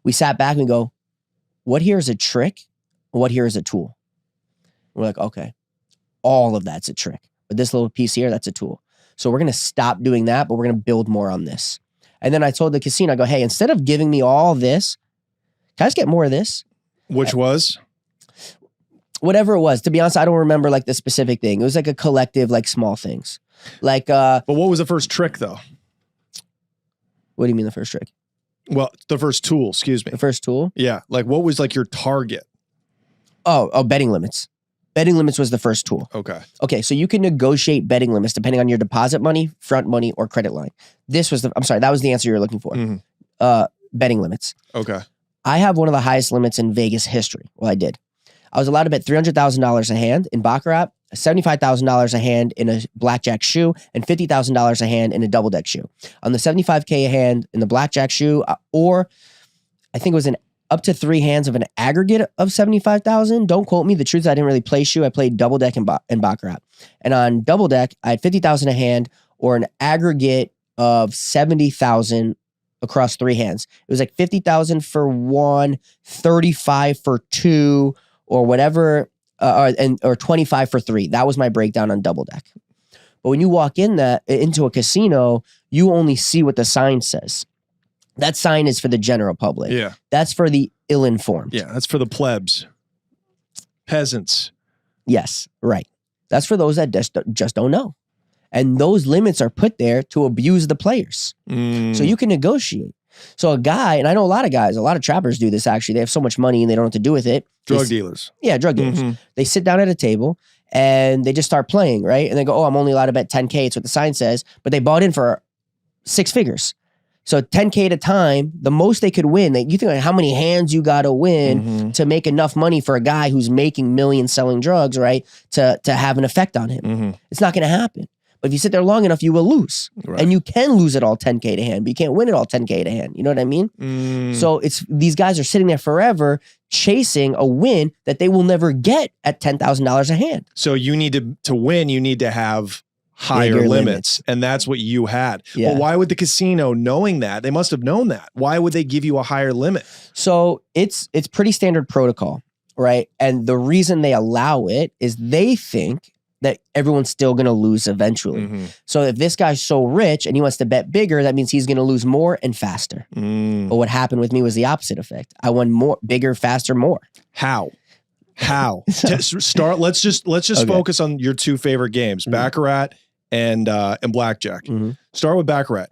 we sat back and go, what here is a trick? What here is a tool? We're like, okay, all of that's a trick. But this little piece here, that's a tool. So we're going to stop doing that, but we're going to build more on this. And then I told the casino, I go, hey, instead of giving me all this, can I just get more of this? Which was? Whatever it was. To be honest, I don't remember like the specific thing. It was like a collective, like small things. Like, but what was the first trick though? What do you mean the first trick? Well, the first tool, excuse me. The first tool? Yeah. Like what was like your target? Oh, betting limits. Betting limits was the first tool. Okay, so you can negotiate betting limits depending on your deposit money, front money, or credit line. That was the answer you were looking for. Betting limits. Okay. I have one of the highest limits in Vegas history. Well, I did. I was allowed to bet $300,000 a hand in Baccarat, $75,000 a hand in a blackjack shoe, and $50,000 a hand in a double deck shoe. On the $75K a hand in the blackjack shoe, or I think it was up to 3 hands of an aggregate of 75,000. Don't quote me. The truth is I didn't really play shoe. I played double deck and Baccarat. And on double deck, I had 50,000 a hand or an aggregate of 70,000 across 3 hands. It was like 50,000 for 1, 35 for 2, or whatever, or 25 for 3. That was my breakdown on double deck. But when you walk into a casino, you only see what the sign says. That sign is for the general public. Yeah. That's for the ill-informed. Yeah, that's for the plebs. Peasants. Yes, right. That's for those that just don't know. And those limits are put there to abuse the players. So you can negotiate. So a guy, and I know a lot of guys, a lot of trappers do this actually. They have so much money and they don't know what to do with it. Drug dealers. Yeah, drug dealers. They sit down at a table and they just start playing, right? And they go, oh, I'm only allowed to bet 10K. It's what the sign says. But they bought in for 6 figures. So 10K at a time, the most they could win. You think like how many hands you got to win to make enough money for a guy who's making millions selling drugs, right? To have an effect on him. It's not going to happen. But if you sit there long enough, you will lose. Right. And you can lose it all 10K to hand, but you can't win it all 10K to hand. You know what I mean? So these guys are sitting there forever chasing a win that they will never get at $10,000 a hand. So you need to win, you need to have higher Bigger limits. And that's what you had. Yeah. Well, why would the casino, knowing that, they must have known that. Why would they give you a higher limit? So it's pretty standard protocol, right? And the reason they allow it is they think that everyone's still going to lose eventually. So if this guy's so rich and he wants to bet bigger, that means he's going to lose more and faster. But what happened with me was the opposite effect. I won more, bigger, faster, more. How? Let's just focus on your two favorite games, Baccarat and Blackjack. Start with Baccarat.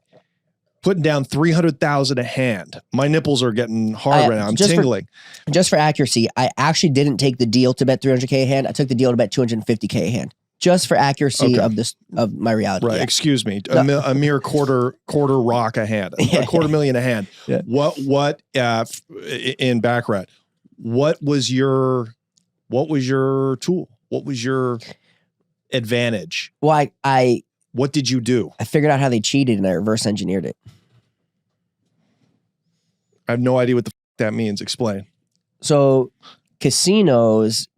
Putting down 300,000 a hand. My nipples are getting hard right now. I'm tingling. Just for accuracy, I actually didn't take the deal to bet 300K a hand. I took the deal to bet 250K a hand. Just for accuracy of my reality. Right. Yeah. Excuse me. A mere quarter rock a hand. A $250,000 a hand. Yeah. What in Baccarat? What was your tool? What was your advantage? Well, what did you do? I figured out how they cheated and I reverse engineered it. I have no idea what the that means. Explain. So casinos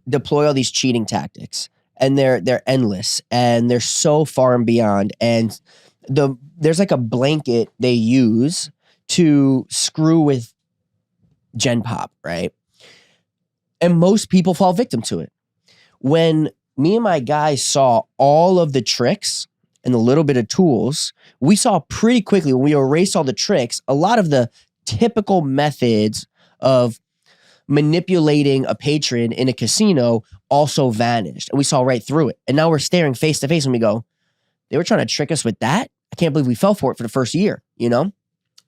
deploy all these cheating tactics and they're endless and they're so far and beyond. And there's like a blanket they use to screw with Gen Pop, right? And most people fall victim to it. When me and my guys saw all of the tricks and a little bit of tools, we saw pretty quickly when we erased all the tricks, a lot of the typical methods of manipulating a patron in a casino also vanished. And we saw right through it. And now we're staring face to face and we go, they were trying to trick us with that? I can't believe we fell for it for the first year, you know? And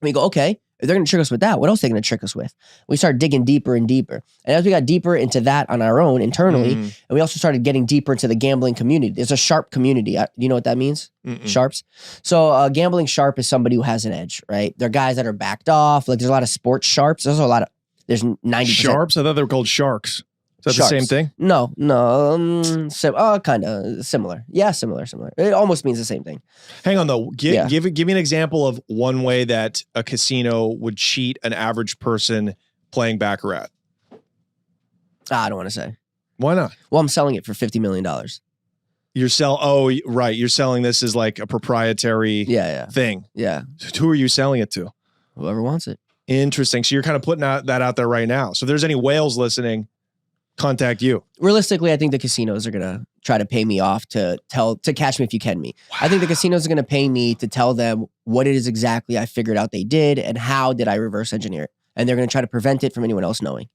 we go, okay, if they're going to trick us with that, what else are they going to trick us with? We started digging deeper and deeper. And as we got deeper into that on our own internally, and we also started getting deeper into the gambling community. There's a sharp community. You know what that means? Sharps. So gambling sharp is somebody who has an edge, right? They're guys that are backed off. Like there's a lot of sports sharps. There's 90%. Sharps? I thought they were called sharks. Is that sharps. The same thing? No. Kind of similar. Yeah, similar. It almost means the same thing. Hang on though. Give me an example of one way that a casino would cheat an average person playing Baccarat. I don't want to say. Why not? Well, I'm selling it for $50 million. You're selling this as like a proprietary thing. Yeah. Who are you selling it to? Whoever wants it. Interesting. So you're kind of putting that out there right now. So if there's any whales listening, contact you. Realistically, I think the casinos are going to try to pay me off to catch me if you can me. Wow. I think the casinos are going to pay me to tell them what it is exactly I figured out they did and how did I reverse engineer it. And they're going to try to prevent it from anyone else knowing.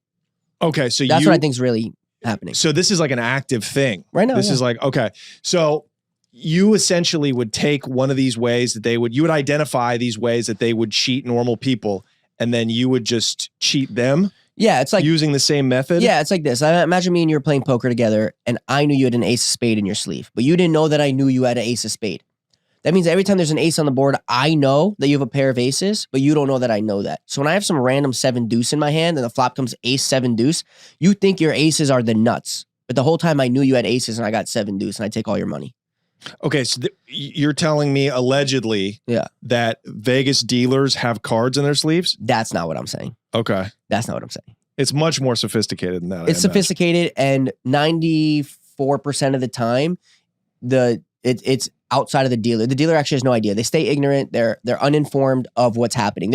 Okay. So that's what I think is really happening. So this is like an active thing. Right now. This is like, okay. So you essentially would take one of these ways that you would identify these ways that they would cheat normal people, and then you would just cheat them. Yeah, it's like using the same method. Yeah, it's like this. I imagine me and you were playing poker together, and I knew you had an ace of spade in your sleeve, but you didn't know that I knew you had an ace of spade. That means every time there's an ace on the board, I know that you have a pair of aces, but you don't know that I know that. So when I have some random 7 deuce in my hand, and the flop comes ace 7 deuce, you think your aces are the nuts, but the whole time I knew you had aces, and I got 7 deuce, and I take all your money. Okay, so you're telling me allegedly that Vegas dealers have cards in their sleeves? That's not what I'm saying. Okay. That's not what I'm saying. It's much more sophisticated than that. It's sophisticated, and 94% of the time, it's outside of the dealer. The dealer actually has no idea. They stay ignorant. They're uninformed of what's happening.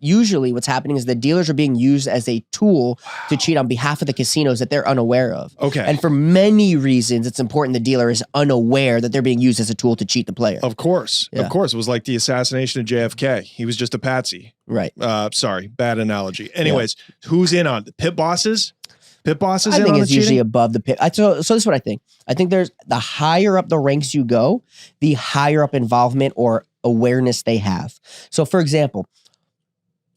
Usually what's happening is the dealers are being used as a tool to cheat on behalf of the casinos that they're unaware of. Okay. And for many reasons, it's important the dealer is unaware that they're being used as a tool to cheat the player. Of course. Yeah. Of course. It was like the assassination of JFK. He was just a patsy. Right. Sorry. Bad analogy. Anyways, who's in on it? Pit bosses? Pit bosses? I think it's usually above the pit. So this is what I think. I think there's the higher up the ranks you go, the higher up involvement or awareness they have. So for example,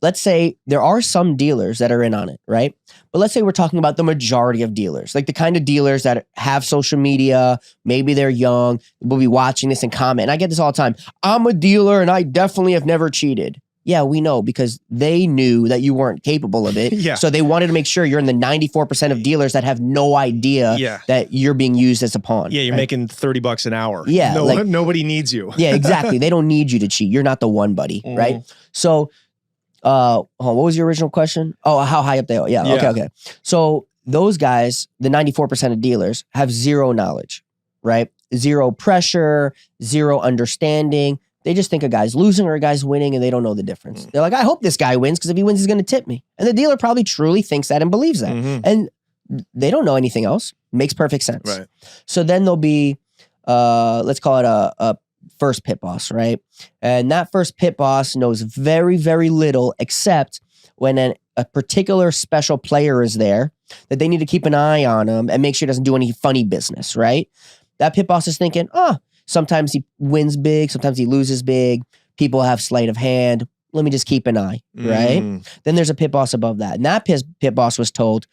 let's say there are some dealers that are in on it, right? But let's say we're talking about the majority of dealers, like the kind of dealers that have social media, maybe they're young, will be watching this and comment. And I get this all the time. I'm a dealer and I definitely have never cheated. Yeah, we know, because they knew that you weren't capable of it. Yeah. So they wanted to make sure you're in the 94% of dealers that have no idea that you're being used as a pawn. Yeah, you're making $30 an hour. Yeah. Nobody needs you. Yeah, exactly. They don't need you to cheat. You're not the one, buddy. Right? So, what was your original question? Oh, how high up they are. Yeah. Okay. So those guys, the 94% of dealers, have zero knowledge, right? Zero pressure, zero understanding. They just think a guy's losing or a guy's winning, and they don't know the difference. They're like, I hope this guy wins, because if he wins, he's going to tip me. And the dealer probably truly thinks that and believes that. And they don't know anything else. Makes perfect sense. Right. So then there'll be, let's call it a first pit boss, right? And that first pit boss knows very, very little, except when a particular special player is there, that they need to keep an eye on him and make sure he doesn't do any funny business, right? That pit boss is thinking, sometimes he wins big, sometimes he loses big. People have sleight of hand. Let me just keep an eye, right? Then there's a pit boss above that. And that pit boss was told,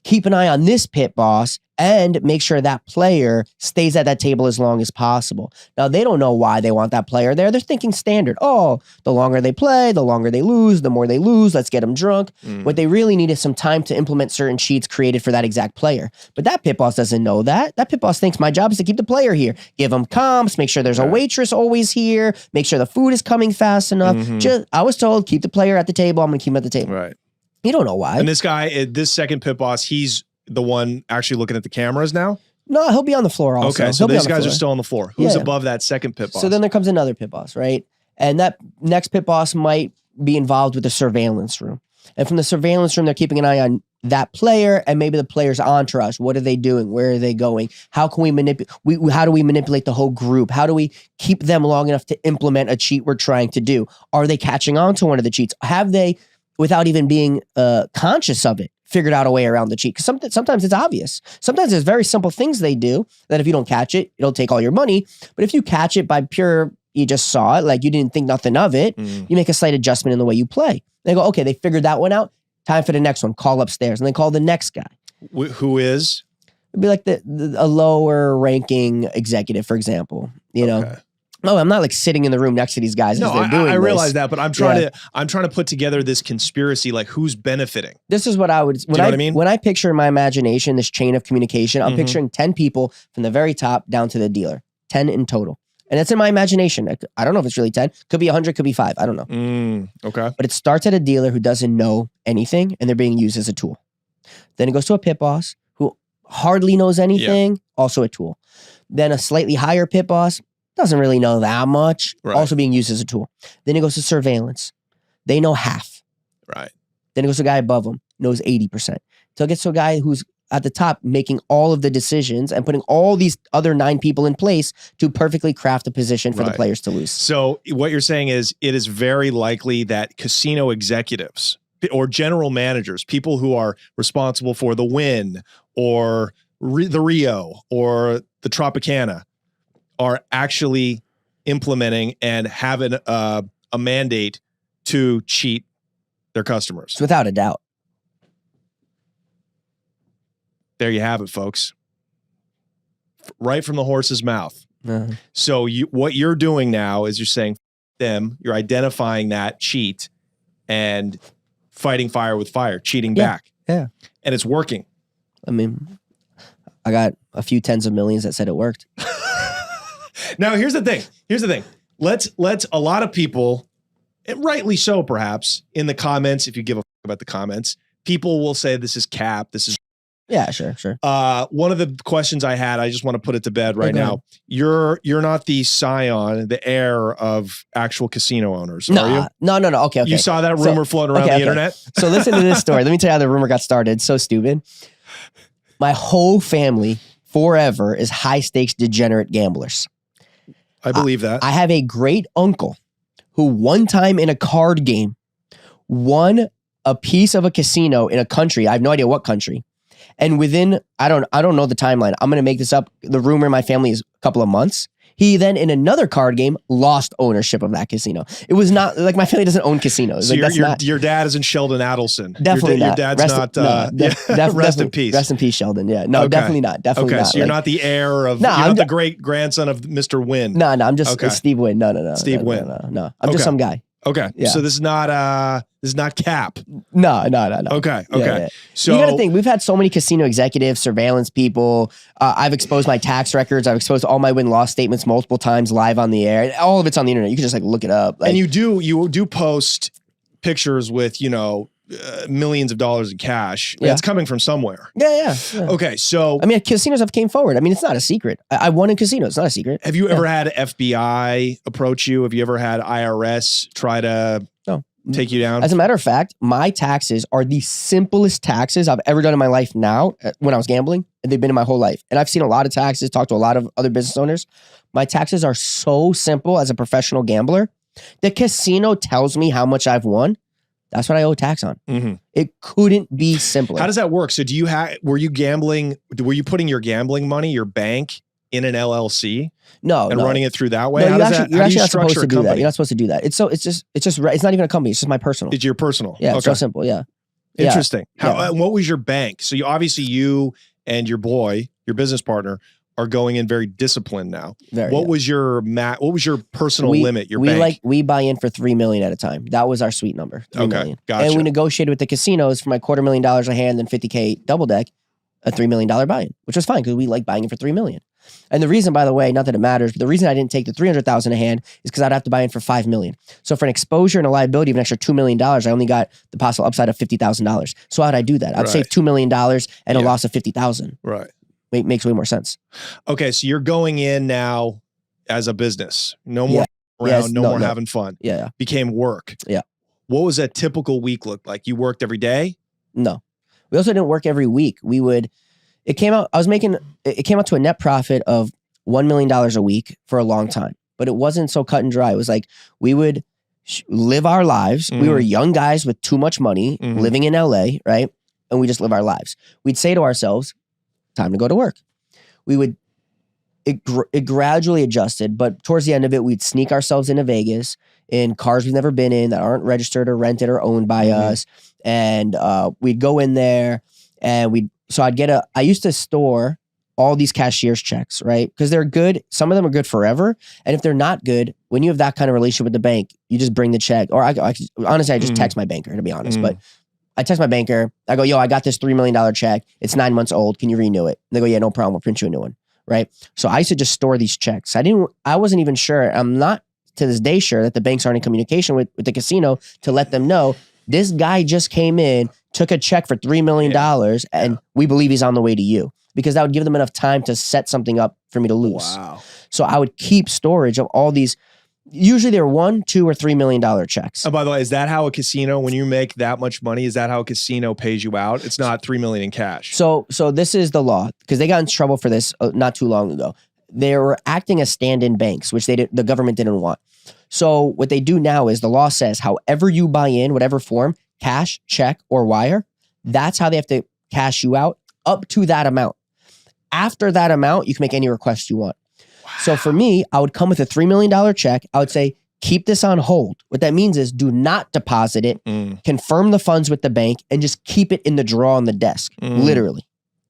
keep an eye on this pit boss and make sure that player stays at that table as long as possible. Now, they don't know why they want that player there. They're thinking standard. Oh, the longer they play, the longer they lose, the more they lose. Let's get them drunk. What they really need is some time to implement certain cheats created for that exact player. But that pit boss doesn't know that. That pit boss thinks my job is to keep the player here. Give them comps, make sure there's a waitress always here, make sure the food is coming fast enough. I was told, keep the player at the table. I'm going to keep him at the table. Right. You don't know why. And this guy, this second pit boss, he's the one actually looking at the cameras now? No, he'll be on the floor also. Okay, so these guys are still on the floor. Who's above that second pit boss? So then there comes another pit boss, right? And that next pit boss might be involved with the surveillance room. And from the surveillance room, they're keeping an eye on that player and maybe the player's entourage. What are they doing? Where are they going? How can we manipulate? How do we manipulate the whole group? How do we keep them long enough to implement a cheat we're trying to do? Are they catching on to one of the cheats? Have they, without even being conscious of it, figured out a way around the cheat? Because sometimes it's obvious. Sometimes there's very simple things they do that if you don't catch it, it'll take all your money. But if you catch it by pure, you just saw it, like you didn't think nothing of it, you make a slight adjustment in the way you play. They go, okay, they figured that one out. Time for the next one. Call upstairs. And they call the next guy. Who is? It'd be like a lower ranking executive, for example. You know? No, I'm not like sitting in the room next to these guys as they're doing I realize this. that, but I'm trying to put together this conspiracy, like who's benefiting. This is what I would, what I mean? When I picture in my imagination this chain of communication, I'm picturing 10 people from the very top down to the dealer. 10 in total. And it's in my imagination. I don't know if it's really 10. Could be 100, could be 5. I don't know. Okay. But it starts at a dealer who doesn't know anything and they're being used as a tool. Then it goes to a pit boss who hardly knows anything, also a tool. Then a slightly higher pit boss, doesn't really know that much, also being used as a tool. Then it goes to surveillance. They know half. Right. Then it goes to a guy above them, knows 80%. So it gets to a guy who's at the top making all of the decisions and putting all these other 9 people in place to perfectly craft a position for the players to lose. So what you're saying is it is very likely that casino executives or general managers, people who are responsible for the Wynn or the Rio or the Tropicana, are actually implementing and having a mandate to cheat their customers. Without a doubt. There you have it, folks. Right from the horse's mouth. So what you're doing now is you're saying them, you're identifying that cheat and fighting fire with fire, cheating back. Yeah. And it's working. I mean, I got a few tens of millions that said it worked. Now, here's the thing. Let's a lot of people, and rightly so perhaps, in the comments, if you give a about the comments, people will say this is cap, this is yeah, sure. One of the questions I had, I just want to put it to bed right now. You're not the scion, the heir of actual casino owners, are you? No. Okay. You saw that rumor floating around the internet? So listen to this story. Let me tell you how the rumor got started. So stupid. My whole family forever is high stakes degenerate gamblers. I believe that. I have a great uncle who one time in a card game won a piece of a casino in a country. I have no idea what country. And within, I don't know the timeline. I'm going to make this up. The rumor in my family is a couple of months. He then, in another card game, lost ownership of that casino. It was not, like, my family doesn't own casinos. So like, your dad isn't Sheldon Adelson. Definitely not. Your dad's rest in peace. Rest in peace, Sheldon. Yeah. No, definitely not. Definitely not. So you're not the heir of, you're not the great grandson of Mr. Wynn. No, I'm just Steve Wynn. No. Steve Wynn. No. I'm just some guy. Okay. Yeah. So this is not cap. No. Okay. Yeah. So you got to think, we've had so many casino executives, surveillance people. I've exposed my tax records. I've exposed all my win-loss statements multiple times live on the air. All of it's on the internet. You can just like look it up. Like, and you do post pictures with, millions of dollars in cash. Yeah. It's coming from somewhere. Yeah. Okay. So, I mean, casinos have came forward. I mean, it's not a secret. I won in casinos. It's not a secret. have you ever had FBI approach you? Have you ever had IRS try to take you down? As a matter of fact, my taxes are the simplest taxes I've ever done in my life now when I was gambling, and they've been in my whole life. And I've seen a lot of taxes, talked to a lot of other business owners. My taxes are so simple as a professional gambler. The casino tells me how much I've won. That's what I owe tax on. Mm-hmm. It couldn't be simpler. How does that work? So were you putting your gambling money, your bank, in an LLC? No. Running it through that way? No, How you're actually not supposed to do company? that. You're not supposed to do that. It's not even a company. It's just my personal. It's your personal. Yeah, it's so simple. Yeah. Interesting. Yeah. What was your bank? So you and your business partner, are going in very disciplined now. What was your personal limit? Your bank? We buy in for $3 million at a time. That was our sweet number. $3 million. Gotcha. And we negotiated with the casinos for my $250,000 a hand and $50K double deck, a $3 million buy-in, which was fine because we like buying in for $3 million. And the reason, by the way, not that it matters, but the reason I didn't take the $300,000 a hand is because I'd have to buy in for $5 million. So for an exposure and a liability of an extra $2 million, I only got the possible upside of $50,000. So how'd I do that? I'd save $2 million and a loss of $50,000. Right. Makes way more sense. Okay, so you're going in now as a business. No more around, no more having fun. Yeah. Became work. Yeah. What was a typical week look like? You worked every day? No. We also didn't work every week. It came out to a net profit of $1 million a week for a long time, but it wasn't so cut and dry. It was like we would live our lives. We were young guys with too much money living in LA, right? And we just live our lives. We'd say to ourselves, time to go to work. It gradually adjusted, but towards the end of it, we'd sneak ourselves into Vegas in cars we've never been in that aren't registered or rented or owned by us. And we'd go in there and I used to store all these cashier's checks, right? Because they're good. Some of them are good forever. And if they're not good, when you have that kind of relationship with the bank, you just bring the check. Or honestly, I just text my banker, to be honest. But I text my banker. I go, yo, I got this $3 million check. It's 9 months old. Can you renew it? And they go, yeah, no problem. We'll print you a new one. Right. So I used to just store these checks. I wasn't even sure. I'm not to this day sure that the banks aren't in communication with the casino to let them know this guy just came in, took a check for $3 million and we believe he's on the way to you, because that would give them enough time to set something up for me to lose. Wow. So I would keep storage of all these. Usually they're $1, $2, or $3 million checks. Oh, by the way, is that how a casino, when you make that much money, is that how a casino pays you out? It's not $3 million in cash. So this is the law, because they got in trouble for this not too long ago. They were acting as stand-in banks, which the government didn't want. So what they do now is the law says, however you buy in, whatever form, cash, check, or wire, that's how they have to cash you out up to that amount. After that amount, you can make any request you want. So for me, I would come with a $3 million check. I would say, keep this on hold. What that means is do not deposit it, confirm the funds with the bank, and just keep it in the drawer on the desk, literally.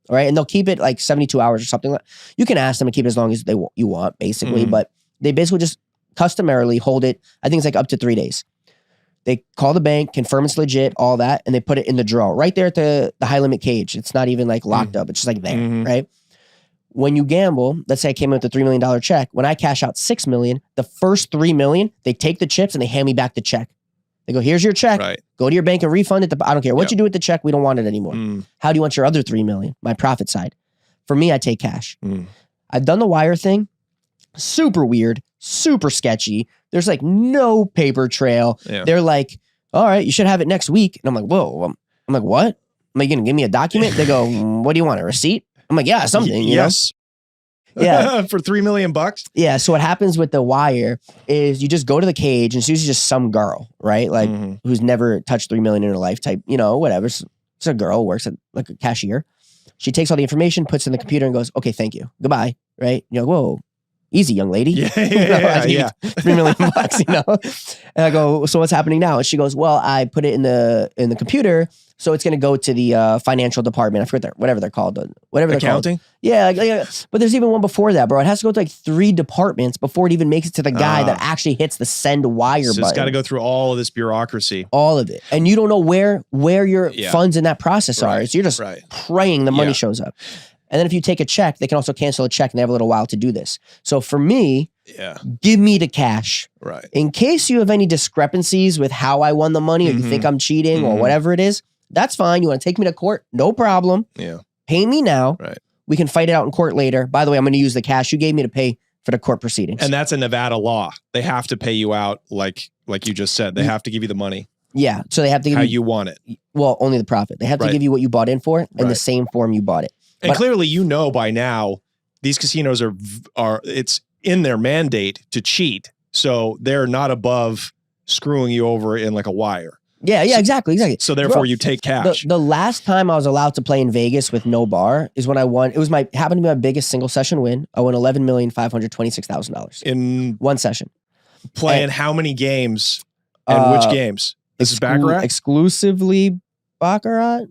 All right. And they'll keep it like 72 hours or something. You can ask them to keep it as long as you want, basically. But they basically just customarily hold it. I think it's like up to 3 days. They call the bank, confirm it's legit, all that, and they put it in the drawer right there at the high limit cage. It's not even like locked up. It's just like there, right? When you gamble, let's say I came in with a $3 million check. When I cash out $6 million, the first $3 million, they take the chips and they hand me back the check. They go, here's your check. Right. Go to your bank and refund it. I don't care what you do with the check. We don't want it anymore. How do you want your other $3 million? My profit side. For me, I take cash. I've done the wire thing. Super weird, super sketchy. There's like no paper trail. Yeah. They're like, all right, you should have it next week. And I'm like, whoa. I'm like, what? Am I going to give me a document? They go, what do you want, a receipt? I'm like, yeah, something. Yes. Yeah. For $3 million? Yeah. So what happens with the wire is you just go to the cage and it's usually just some girl, right? Like who's never touched $3 million in her life type, whatever. It's a girl, works at like a cashier. She takes all the information, puts it in the computer and goes, okay, thank you. Goodbye. Right? You're like, whoa, easy, young lady. Yeah, You know, yeah, I yeah. need $3 million, you know? And I go, so what's happening now? And she goes, well, I put it in the computer. So it's going to go to the financial department. I forget whatever they're called. Whatever they're Accounting? called. Yeah, but there's even one before that, bro. It has to go to like 3 departments before it even makes it to the guy that actually hits the send wire So button. it's got to go through all of this bureaucracy. All of it. And you don't know where your Yeah. funds in that process are. So you're just praying the money shows up. And then if you take a check, they can also cancel a check and they have a little while to do this. So for me, give me the cash. Right. In case you have any discrepancies with how I won the money or you think I'm cheating or whatever it is, that's fine. You want to take me to court? No problem. Yeah. Pay me now. Right. We can fight it out in court later. By the way, I'm going to use the cash you gave me to pay for the court proceedings. And that's a Nevada law. They have to pay you out like you just said. They have to give you the money. Yeah. So they have to give how you, you want it. Well, only the profit. They have to give you what you bought in for in the same form you bought it. And clearly, you know, by now, these casinos are it's in their mandate to cheat. So they're not above screwing you over in like a wire. Yeah, exactly. So therefore, you take cash. The last time I was allowed to play in Vegas with no bar is when I won. It was happened to be my biggest single session win. I won $11,526,000 in one session. Playing how many games and which games? This is Baccarat? Exclusively Baccarat.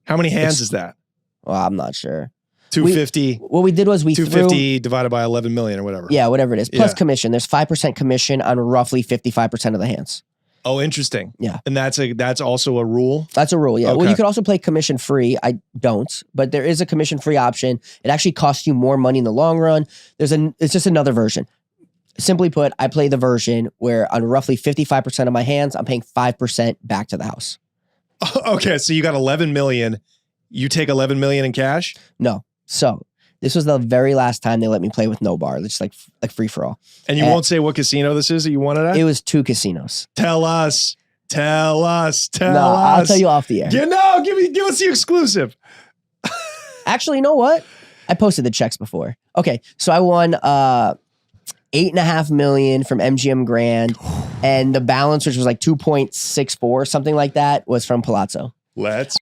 How many hands is that? Well, I'm not sure. 250. What we did was we 250 divided by 11 million or whatever. Yeah, whatever it is. Plus commission. There's 5% commission on roughly 55% of the hands. Oh, interesting. Yeah. And that's also a rule? That's a rule, yeah. Okay. Well, you could also play commission free. I don't, but there is a commission free option. It actually costs you more money in the long run. It's just another version. Simply put, I play the version where on roughly 55% of my hands, I'm paying 5% back to the house. Okay, so you got 11 million. You take 11 million in cash? No. So this was the very last time they let me play with no bar. It's like free for all. And you won't say what casino this is that you wanted at? It was 2 casinos. Tell us. No, I'll tell you off the air. Give us the exclusive. Actually, you know what? I posted the checks before. Okay, so I won $8.5 million from MGM Grand, and the balance, which was like 2.64, something like that, was from Palazzo. Let's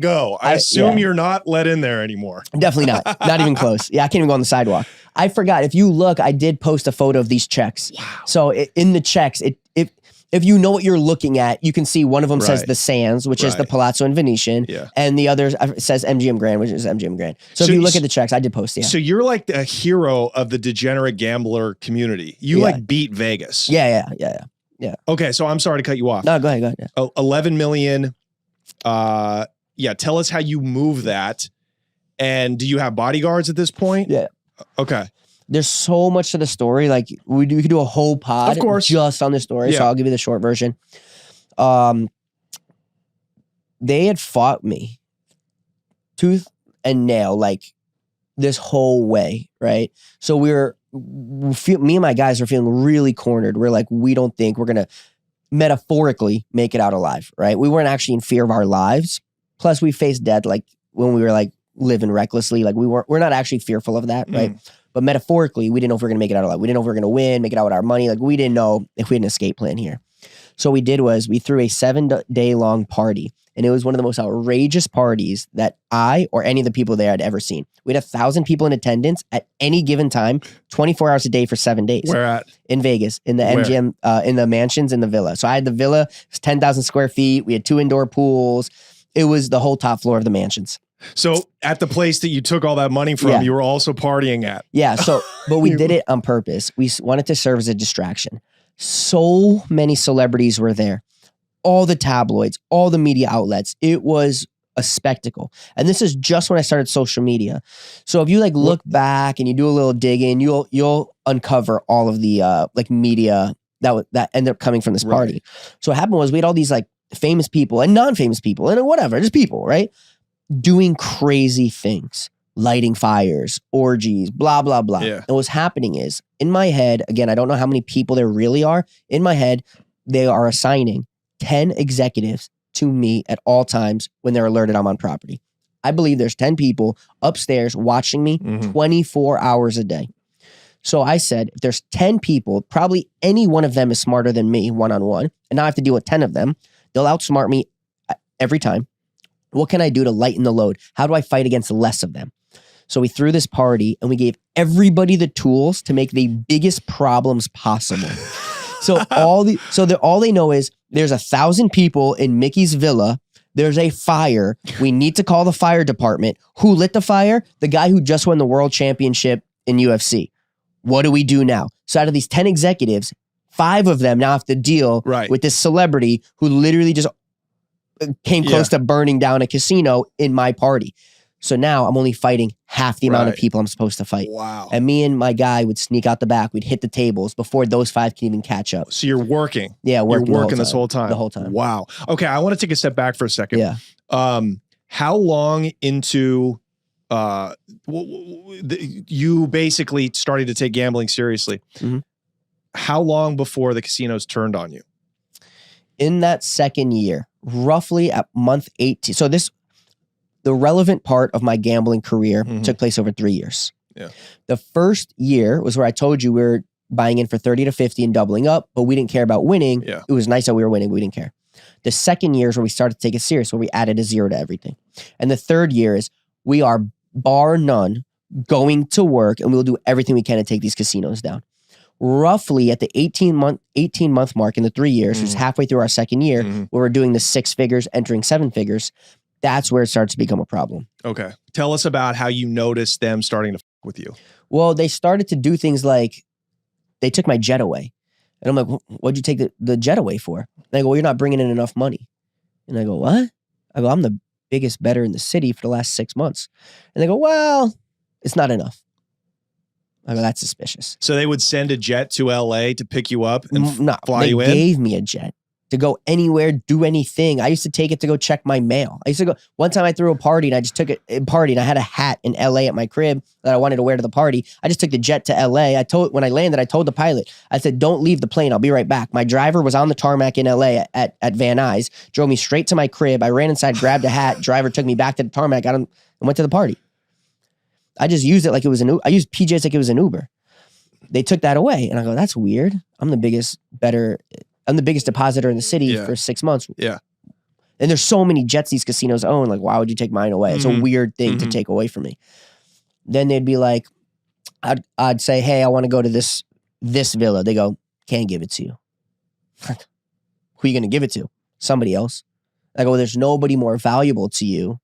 go. I assume you're not let in there anymore. Definitely not. Not even close. Yeah, I can't even go on the sidewalk. I forgot. If you look, I did post a photo of these checks. Wow. So in the checks, if you know what you're looking at, you can see one of them says the Sands, which is the Palazzo and Venetian, and the other says MGM Grand, which is MGM Grand. So if you look at the checks, I did post it. So you're like a hero of the degenerate gambler community. You like beat Vegas. Yeah. Okay, so I'm sorry to cut you off. No, go ahead. Yeah. 11 million. Tell us how you move that. And do you have bodyguards at this point? Yeah. Okay. There's so much to the story. Like we could do a whole pod, of course, just on the story. So I'll give you the short version. They had fought me tooth and nail like this whole way, right? So me and my guys are feeling really cornered. We're like, we don't think we're gonna metaphorically make it out alive, right? We weren't actually in fear of our lives. Plus, we faced death like when we were like living recklessly. Like we're not actually fearful of that, right? But metaphorically, we didn't know if we were going to make it out alive. We didn't know if we were going to win, make it out with our money. Like we didn't know if we had an escape plan here. So what we did was we threw a 7-day-long party. And it was one of the most outrageous parties that I or any of the people there had ever seen. We had 1,000 people in attendance at any given time, 24 hours a day for 7 days. Where at? In Vegas, in the MGM, in the mansions, in the villa. So I had the villa, it was 10,000 square feet. We had 2 indoor pools. It was the whole top floor of the mansions. So at the place that you took all that money from, you were also partying at. Yeah. So, but we did it on purpose. We wanted to serve as a distraction. So many celebrities were there. All the tabloids, all the media outlets. It was a spectacle. And this is just when I started social media. So if you like look back and you do a little digging, you'll uncover all of the like media that ended up coming from this party. So what happened was we had all these like famous people and non-famous people and whatever, just people, right? Doing crazy things, lighting fires, orgies, blah, blah, blah. Yeah. And what's happening is in my head, again, I don't know how many people there really are. In my head, they are assigning 10 executives to me at all times when they're alerted I'm on property. I believe there's 10 people upstairs watching me 24 hours a day. So I said, if there's 10 people, probably any one of them is smarter than me one-on-one, and now I have to deal with 10 of them. They'll outsmart me every time. What can I do to lighten the load? How do I fight against less of them? So we threw this party and we gave everybody the tools to make the biggest problems possible. So all they know is there's 1,000 people in Mikki's villa. There's a fire. We need to call the fire department. Who lit the fire? The guy who just won the world championship in UFC. What do we do now? So out of these 10 executives, 5 of them now have to deal with this celebrity who literally just came close to burning down a casino in my party. So now I'm only fighting half the amount of people I'm supposed to fight. Wow. And me and my guy would sneak out the back. We'd hit the tables before those 5 can even catch up. So you're working. Yeah, you're working this whole time. The whole time. Wow. Okay, I want to take a step back for a second. Yeah. How long into you basically started to take gambling seriously? Mm-hmm. How long before the casinos turned on you? In that second year, roughly at month 18. So the relevant part of my gambling career took place over 3 years. Yeah. The first year was where I told you we were buying in for 30 to 50 and doubling up, but we didn't care about winning. Yeah. It was nice that we were winning, but we didn't care. The second year is where we started to take it serious, where we added a 0 to everything. And the third year is we are, bar none, going to work and we'll do everything we can to take these casinos down. Roughly at the 18-month mark in the 3 years, which is halfway through our second year, where we're doing the 6 figures, entering 7 figures, that's where it starts to become a problem. Okay. Tell us about how you noticed them starting to f with you. Well, they started to do things like they took my jet away. And I'm like, what'd you take the jet away for? And they go, well, you're not bringing in enough money. And I go, what? I go, I'm the biggest bettor in the city for the last 6 months. And they go, well, it's not enough. I go, that's suspicious. So they would send a jet to LA to pick you up and fly you in? They gave me a jet to go anywhere, do anything. I used to take it to go check my mail. I used to go, one time I threw a party and I just took a party and I had a hat in LA at my crib that I wanted to wear to the party. I just took the jet to LA. When I landed, I told the pilot, I said, don't leave the plane. I'll be right back. My driver was on the tarmac in LA at Van Nuys, drove me straight to my crib. I ran inside, grabbed a hat. Driver took me back to the tarmac, got him, and went to the party. I just used it like it was I used PJs like it was an Uber. They took that away. And I go, that's weird. I'm the biggest depositor in the city for 6 months. Yeah. And there's so many jets these casinos own. Like, why would you take mine away? It's a weird thing to take away from me. Then they'd be like, I'd say, hey, I want to go to this villa. They go, can't give it to you. Who are you going to give it to? Somebody else. I go, well, there's nobody more valuable to you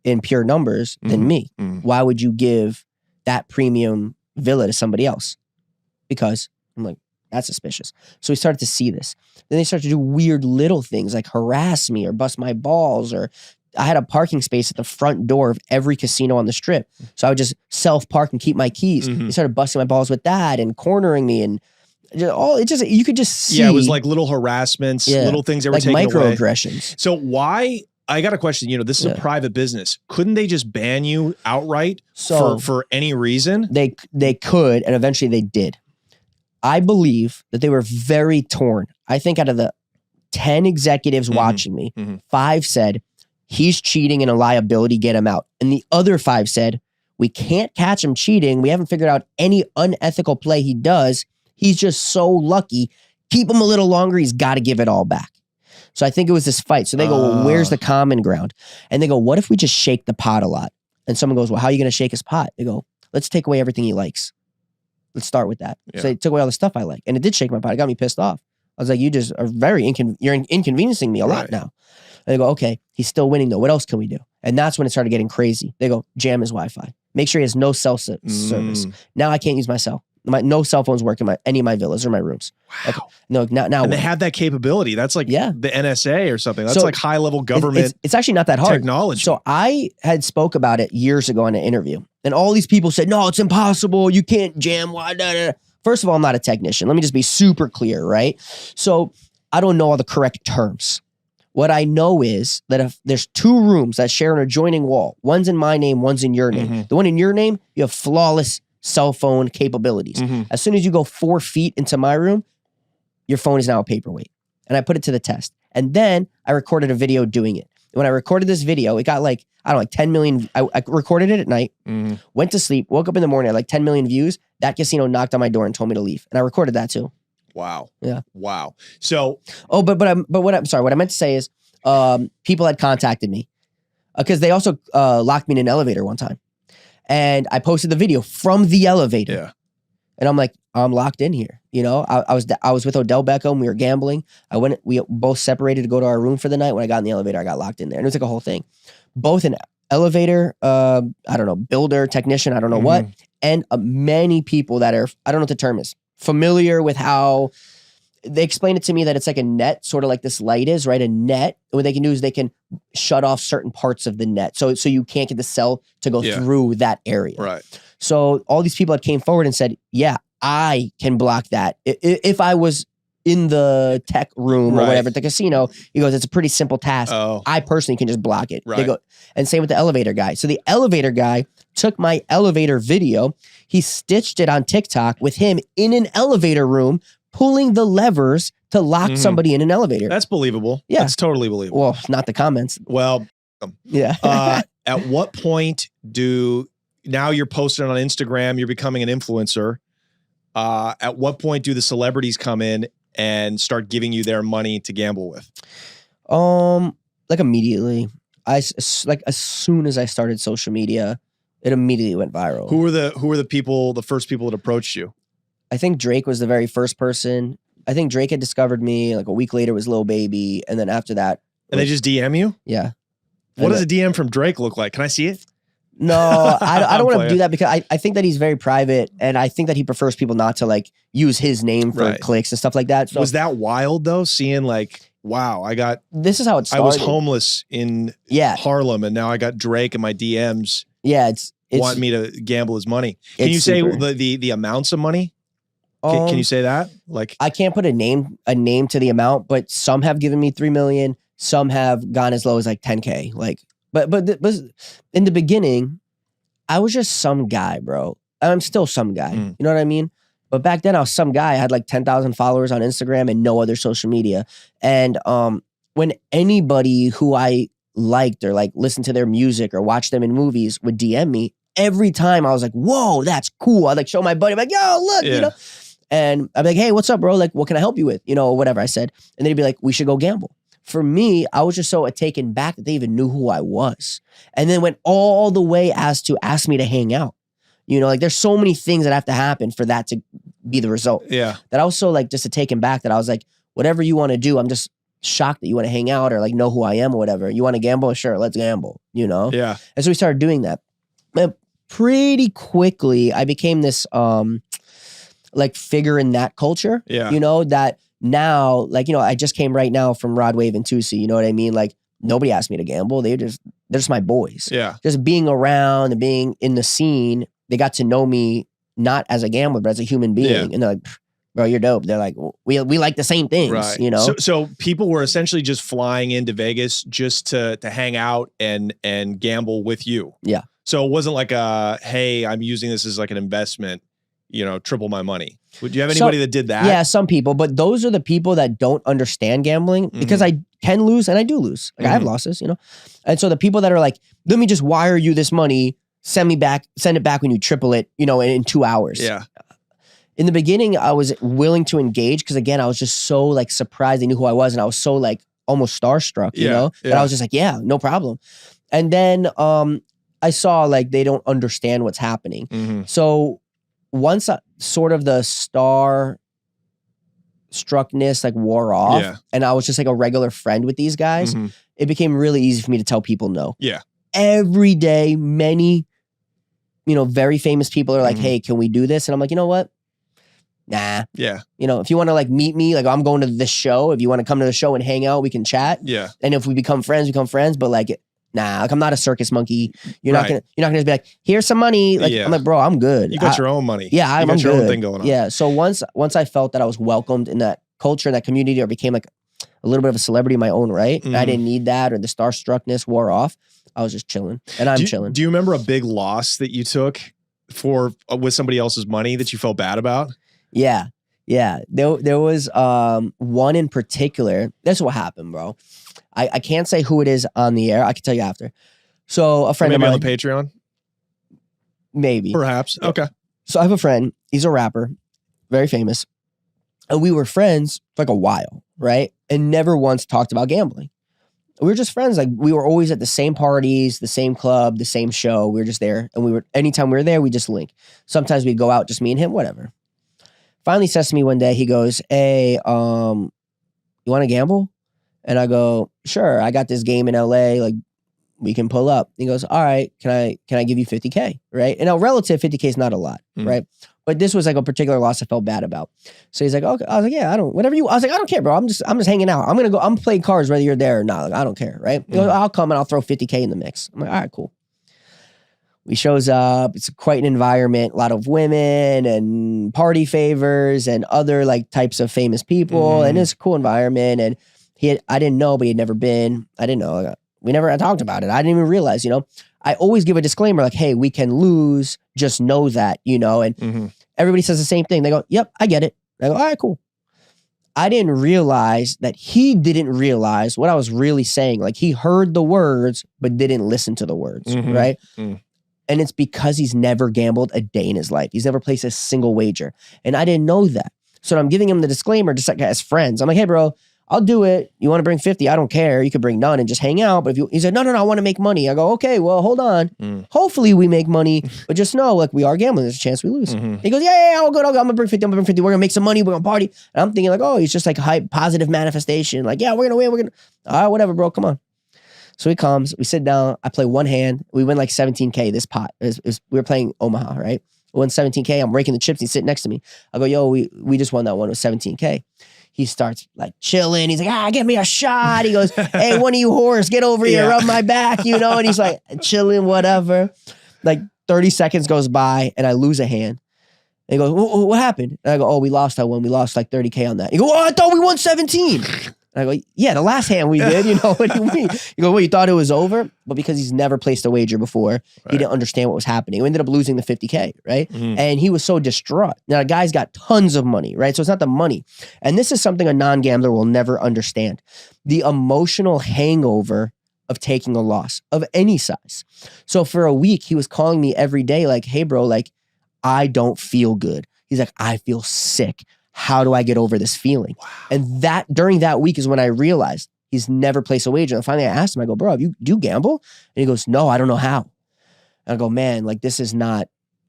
in pure numbers than me. Why would you give that premium villa to somebody else? Because I'm like, that's suspicious. So we started to see this. Then they started to do weird little things like harass me or bust my balls, or I had a parking space at the front door of every casino on the strip. So I would just self-park and keep my keys. They started busting my balls with that and cornering me, and you could just see. Yeah, it was like little harassments, little things that were like taken away. microaggressions. So why? I got a question. This is a private business. Couldn't they just ban you outright for any reason? They could, and eventually they did. I believe that they were very torn. I think out of the 10 executives watching me, 5 said, he's cheating and a liability, get him out. And the other 5 said, we can't catch him cheating. We haven't figured out any unethical play he does. He's just so lucky. Keep him a little longer. He's got to give it all back. So I think it was this fight. So they go, well, where's the common ground? And they go, what if we just shake the pot a lot? And someone goes, well, how are you going to shake his pot? They go, let's take away everything he likes. Let's start with that. Yeah. So they took away all the stuff I like. And it did shake my pot. It got me pissed off. I was like, you just are you're inconveniencing me a lot now. And they go, okay, he's still winning though. What else can we do? And that's when it started getting crazy. They go, jam his Wi-Fi. Make sure he has no cell service. Now I can't use my cell. No cell phones work in any of my villas or my rooms. Wow. Okay. No, now and they have that capability. That's like the NSA or something. That's like high level government. It's actually not that hard. Technology. So I had spoke about it years ago in an interview, and all these people said, "No, it's impossible. You can't jam." First of all, I'm not a technician. Let me just be super clear, right? So I don't know all the correct terms. What I know is that if there's 2 rooms that share an adjoining wall, one's in my name, one's in your name. The one in your name, you have flawless cell phone capabilities. As soon as you go 4 feet into my room, your phone is now a paperweight. And I put it to the test. And then I recorded a video doing it. And when I recorded this video, it got like 10 million. I recorded it at night, went to sleep, woke up in the morning, had like 10 million views. That casino knocked on my door and told me to leave. And I recorded that too. Wow. Yeah. Wow. So. Oh, but what I meant to say is people had contacted me because they also locked me in an elevator one time. And I posted the video from the elevator. Yeah. And I'm like, I'm locked in here. You know, I was with Odell Beckham. We were gambling. We both separated to go to our room for the night. When I got in the elevator, I got locked in there. And it was like a whole thing. Both an elevator, I don't know, builder, technician, I don't know what, and many people that are, I don't know what the term is, familiar with how they explain it to me that it's like a net, sort of like this light is, right? A net. What they can do is they can shut off certain parts of the net. So you can't get the cell to go through that area. Right. So all these people that came forward and said, yeah, I can block that. If I was in the tech room or whatever at the casino, he goes, it's a pretty simple task. I personally can just block it. Right. They go, and same with the elevator guy. So the elevator guy took my elevator video. He stitched it on TikTok with him in an elevator room, pulling the levers to lock somebody in an elevator. That's believable. Yeah. That's totally believable. Well, not the comments. Well, yeah. At what point now you're posting on Instagram, you're becoming an influencer. At what point do the celebrities come in and start giving you their money to gamble with? Like immediately. As soon as I started social media, it immediately went viral. Who were the first people that approached you? I think Drake was the very first person. I think Drake had discovered me. Like a week later was Lil Baby, and then after that, and they just DM you? Yeah. What does a DM from Drake look like? Can I see it? No, I don't want to do that because I think that he's very private, and I think that he prefers people not to like use his name for clicks and stuff like that. So was that wild though? Seeing like, wow, this is how it started. I was homeless in Harlem, and now I got Drake in my DMs. Yeah, it's want me to gamble his money. Can you say the amounts of money? Can you say that? Like, I can't put a name to the amount, but some have given me 3 million. Some have gone as low as like 10K. Like, but in the beginning, I was just some guy, bro. I'm still some guy. You know what I mean? But back then I was some guy. I had like 10,000 followers on Instagram and no other social media. And when anybody who I liked or like listened to their music or watched them in movies would DM me, every time I was like, whoa, that's cool. I'd like show my buddy, I'm like, yo, look, you know? And I'd be like, hey, what's up, bro? Like, what can I help you with? You know, whatever I said. And then he'd be like, we should go gamble. For me, I was just so taken back that they even knew who I was. And then went all the way as to ask me to hang out. You know, like there's so many things that have to happen for that to be the result. Yeah. That I was so like just taken back that I was like, whatever you want to do, I'm just shocked that you want to hang out or like know who I am or whatever. You want to gamble? Sure, let's gamble, you know? Yeah. And so we started doing that. And pretty quickly, I became this like figure in that culture. Yeah. You know, that now, like, you know, I just came right now from Rod Wave and Tusi, you know what I mean? Like, nobody asked me to gamble. They're just my boys. Yeah. Just being around and being in the scene, they got to know me not as a gambler, but as a human being. Yeah. And they're like, bro, you're dope. They're like, we like the same things, you know? So people were essentially just flying into Vegas just to hang out and gamble with you. Yeah. So it wasn't like hey, I'm using this as like an investment, you know, triple my money. Would you have anybody that did that? Yeah, some people, but those are the people that don't understand gambling because I can lose and I do lose. Like I have losses, you know? And so the people that are like, let me just wire you this money, send it back when you triple it, you know, in 2 hours. Yeah. In the beginning, I was willing to engage because again, I was just so like surprised they knew who I was and I was so like almost starstruck, you know? That I was just like, yeah, no problem. And then I saw like they don't understand what's happening. So once sort of the star struckness like wore off and I was just like a regular friend with these guys, it became really easy for me to tell people no. Yeah. Every day, many, you know, very famous people are like, hey, can we do this? And I'm like, you know what? Nah. Yeah. You know, if you want to like meet me, like I'm going to this show. If you want to come to the show and hang out, we can chat. Yeah. And if we become friends, but like, nah, like I'm not a circus monkey. You're not gonna just be like, here's some money. Like I'm like, bro, I'm good. You got your own money. Yeah, I'm got your good. own thing going on. Yeah. So once I felt that I was welcomed in that culture, that community, or became like a little bit of a celebrity in my own right, and I didn't need that, or the starstruckness wore off. I was just chilling, and I'm chilling. Do you remember a big loss that you took with somebody else's money that you felt bad about? Yeah. Yeah. There was one in particular. That's what happened, bro. I can't say who it is on the air. I can tell you after. So a friend of mine. Maybe on the Patreon? Maybe. Perhaps. Okay. So I have a friend. He's a rapper. Very famous. And we were friends for like a while, right? And never once talked about gambling. We were just friends. Like we were always at the same parties, the same club, the same show. We were just there. And anytime we were there, we just link. Sometimes we'd go out, just me and him, whatever. Finally says to me one day, he goes, hey, you want to gamble? And I go, sure. I got this game in LA. Like we can pull up. He goes, all right, can I give you 50K? Right. And now relative 50K is not a lot. Right. But this was like a particular loss I felt bad about. So he's like, okay. I was like, yeah, I was like, I don't care, bro. I'm just hanging out. I'm playing cards whether you're there or not. Like, I don't care. Right. He goes, I'll come and I'll throw 50K in the mix. I'm like, all right, cool. He shows up. It's quite an environment, a lot of women and party favors and other like types of famous people. And it's a cool environment. And I didn't know, but he had never been. I didn't know. We never had talked about it. I didn't even realize, I always give a disclaimer like, hey, we can lose. Just know that, and everybody says the same thing. They go, yep, I get it. I go, all right, cool. I didn't realize that he didn't realize what I was really saying. Like he heard the words, but didn't listen to the words, right? And it's because he's never gambled a day in his life. He's never placed a single wager. And I didn't know that. So I'm giving him the disclaimer just like as friends. I'm like, hey, bro, I'll do it. You want to bring 50? I don't care. You could bring none and just hang out. But he said, no, I want to make money. I go, okay, well, hold on. Hopefully we make money, but just know, like, we are gambling. There's a chance we lose. He goes, yeah, I'll go. I'm going to bring 50. We're going to make some money. We're going to party. And I'm thinking like, oh, he's just like hype, positive manifestation. Like, yeah, we're going to win. We're going to, all right, whatever, bro. Come on. So he comes, we sit down. I play one hand. We win like 17K this pot. We were playing Omaha, right? We won 17K. I'm raking the chips. He's sitting next to me. I go, yo, we just won that one. It was 17K. He starts like chilling. He's like, give me a shot. He goes, hey, one of you whores, get over here, rub my back, And he's like chilling, whatever. Like 30 seconds goes by and I lose a hand. And he goes, what happened? And I go, oh, we lost that one. We lost like 30K on that. He goes, oh, I thought we won 17. And I go, yeah, the last hand we did, what do you mean? You go, well, you thought it was over? But because he's never placed a wager before, he didn't understand what was happening. We ended up losing the 50K, right? And he was so distraught. Now, the guy's got tons of money, right? So it's not the money. And this is something a non-gambler will never understand. The emotional hangover of taking a loss of any size. So for a week, he was calling me every day like, hey, bro, like, I don't feel good. He's like, I feel sick. How do I get over this feeling? Wow. And during that week is when I realized he's never placed a wager. And finally I asked him, I go, bro, do you gamble? And he goes, no, I don't know how. And I go, man, like this is not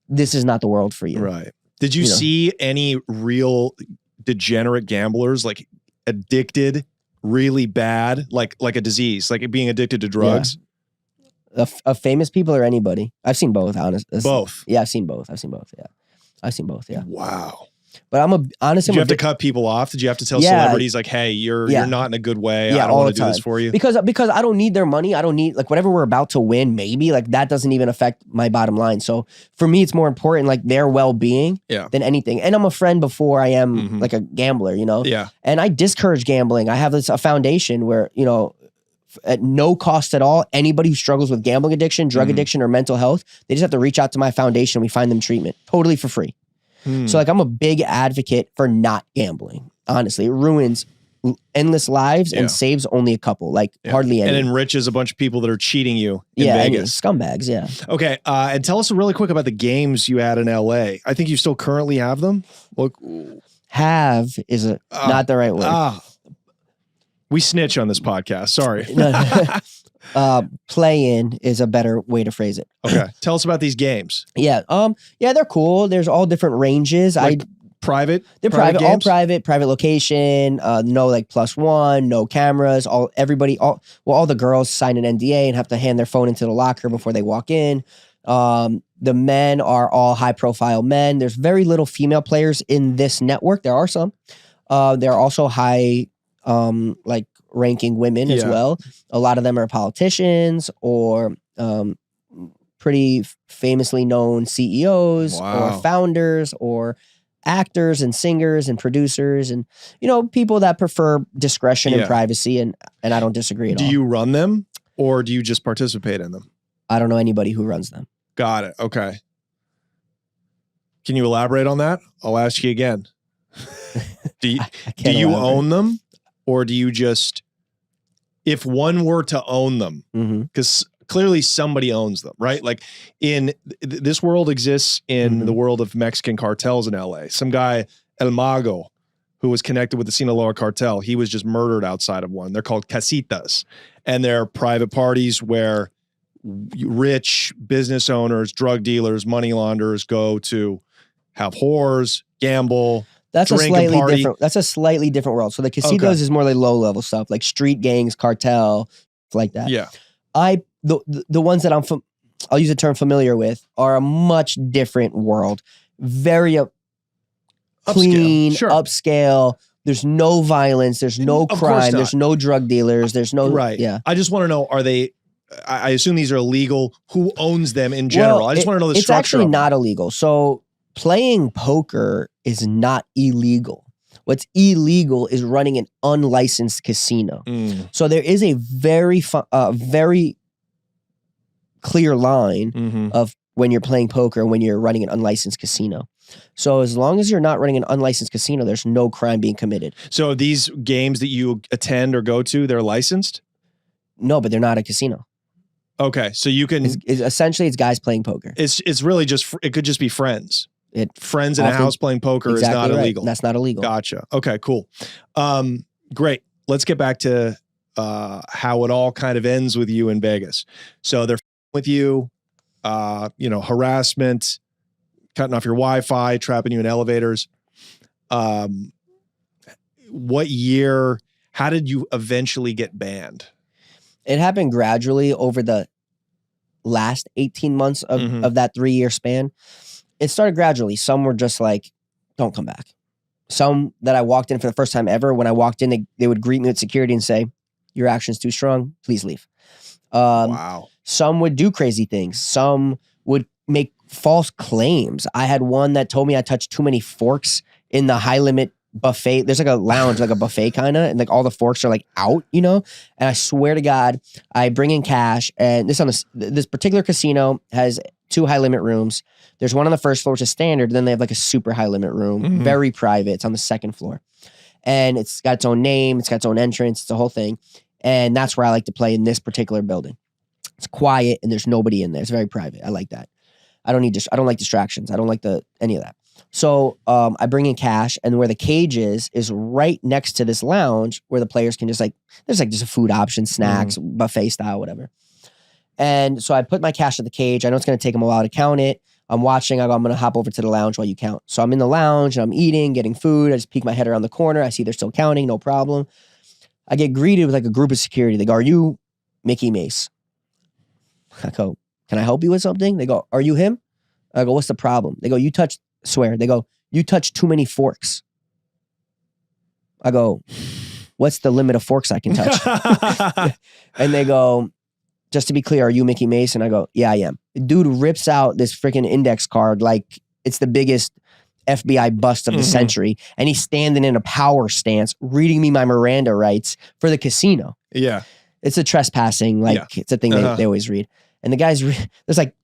the world for you. Right. Did you see any real degenerate gamblers like addicted really bad, like a disease, like being addicted to drugs? Yeah. Of famous people or anybody? I've seen both, honestly. Both? Yeah, I've seen both. Yeah. Wow. But honestly, did you have to cut people off? Did you have to tell celebrities like, hey, you're not in a good way. I don't want to do this for you? Because I don't need their money. I don't need like whatever we're about to win, maybe like that doesn't even affect my bottom line. So for me, it's more important like their well-being than anything. And I'm a friend before I am like a gambler, Yeah. And I discourage gambling. I have a foundation where, at no cost at all, anybody who struggles with gambling addiction, drug addiction, or mental health, they just have to reach out to my foundation. We find them treatment totally for free. So like I'm a big advocate for not gambling. Honestly, it ruins endless lives and saves only a couple, like hardly any. And enriches a bunch of people that are cheating you in Vegas. Scumbags, yeah. Okay, and tell us really quick about the games you had in LA. I think you still currently have them. Look, have is not the right word. We snitch on this podcast. Sorry. Play in is a better way to phrase it. Okay. Tell us about these games. Yeah. They're cool. There's all different ranges. Like private? They're private, all private location, no like +1, no cameras, all the girls sign an NDA and have to hand their phone into the locker before they walk in. The men are all high profile men. There's very little female players in this network. There are some. There are also high like ranking women as well. A lot of them are politicians or pretty famously known CEOs or founders or actors and singers and producers and people that prefer discretion and privacy and I don't disagree at all. Do you run them or do you just participate in them? I don't know anybody who runs them. Got it. Okay. Can you elaborate on that? I'll ask you again. Do you own them? Or do you just, if one were to own them, because clearly somebody owns them, right? Like in this world exists in the world of Mexican cartels in LA. Some guy, El Mago, who was connected with the Sinaloa cartel. He was just murdered outside of one. They're called casitas, and they're private parties where rich business owners, drug dealers, money launderers go to have whores, gamble, That's a drink and slightly party. different. That's a slightly different world. So the casinos is more like low level stuff, like street gangs, cartel, like that. Yeah. The ones that I'll use the term familiar with are a much different world. Very clean, upscale. There's no violence. There's no crime. There's no drug dealers. There's no Yeah. I just want to know: are they? I assume these are illegal. Who owns them in general? Well, I just want to know the It's structure. actually not illegal. So playing poker is not illegal. What's illegal is running an unlicensed casino. So there is a very clear line of when you're playing poker and when you're running an unlicensed casino. So as long as you're not running an unlicensed casino, there's no crime being committed. So these games that you attend or go to, they're licensed? No, but they're not a casino. Okay, so you can essentially it's guys playing poker. It's really just it could just be friends. Friends in a house playing poker is not illegal. That's not illegal. Gotcha. Okay, cool. Great. Let's get back to how it all kind of ends with you in Vegas. So they're with you, harassment, cutting off your Wi-Fi, trapping you in elevators. What year? How did you eventually get banned? It happened gradually over the last 18 months of that 3-year span. It started gradually. Some were just like, don't come back. Some that I walked in for the first time ever, when I walked in, they would greet me with security and say, your action's too strong, please leave. Wow. Some would do crazy things. Some would make false claims. I had one that told me I touched too many forks in the high limit buffet. There's like a lounge, like a buffet kind of, and like all the forks are like out, And I swear to God, I bring in cash, and this particular casino has 2 high limit rooms. There's one on the first floor, which is standard. Then they have like a super high limit room, very private. It's on the second floor, and it's got its own name. It's got its own entrance. It's a whole thing, and that's where I like to play in this particular building. It's quiet and there's nobody in there. It's very private. I like that. I don't like distractions. I don't like any of that. So I bring in cash, and where the cage is right next to this lounge where the players can there's just a food option, snacks, buffet style, whatever. And so I put my cash at the cage. I know it's going to take them a while to count it. I'm watching. I'm going to hop over to the lounge while you count. So I'm in the lounge and I'm eating, getting food. I just peek my head around the corner. I see they're still counting. No problem. I get greeted with like a group of security. They go, "Are you Mikki Mase?" I go, "Can I help you with something?" They go, "Are you him?" I go, "What's the problem?" They go, "You touched," they go, "You touched too many forks." I go, "What's the limit of forks I can touch?" And they go, "Just to be clear, are you Mikki Mase?" And I go, "Yeah, I am." The dude rips out this freaking index card like it's the biggest FBI bust of the century. And he's standing in a power stance, reading me my Miranda rights for the casino. Yeah. It's a trespassing, it's a thing they always read. And the guys, there's like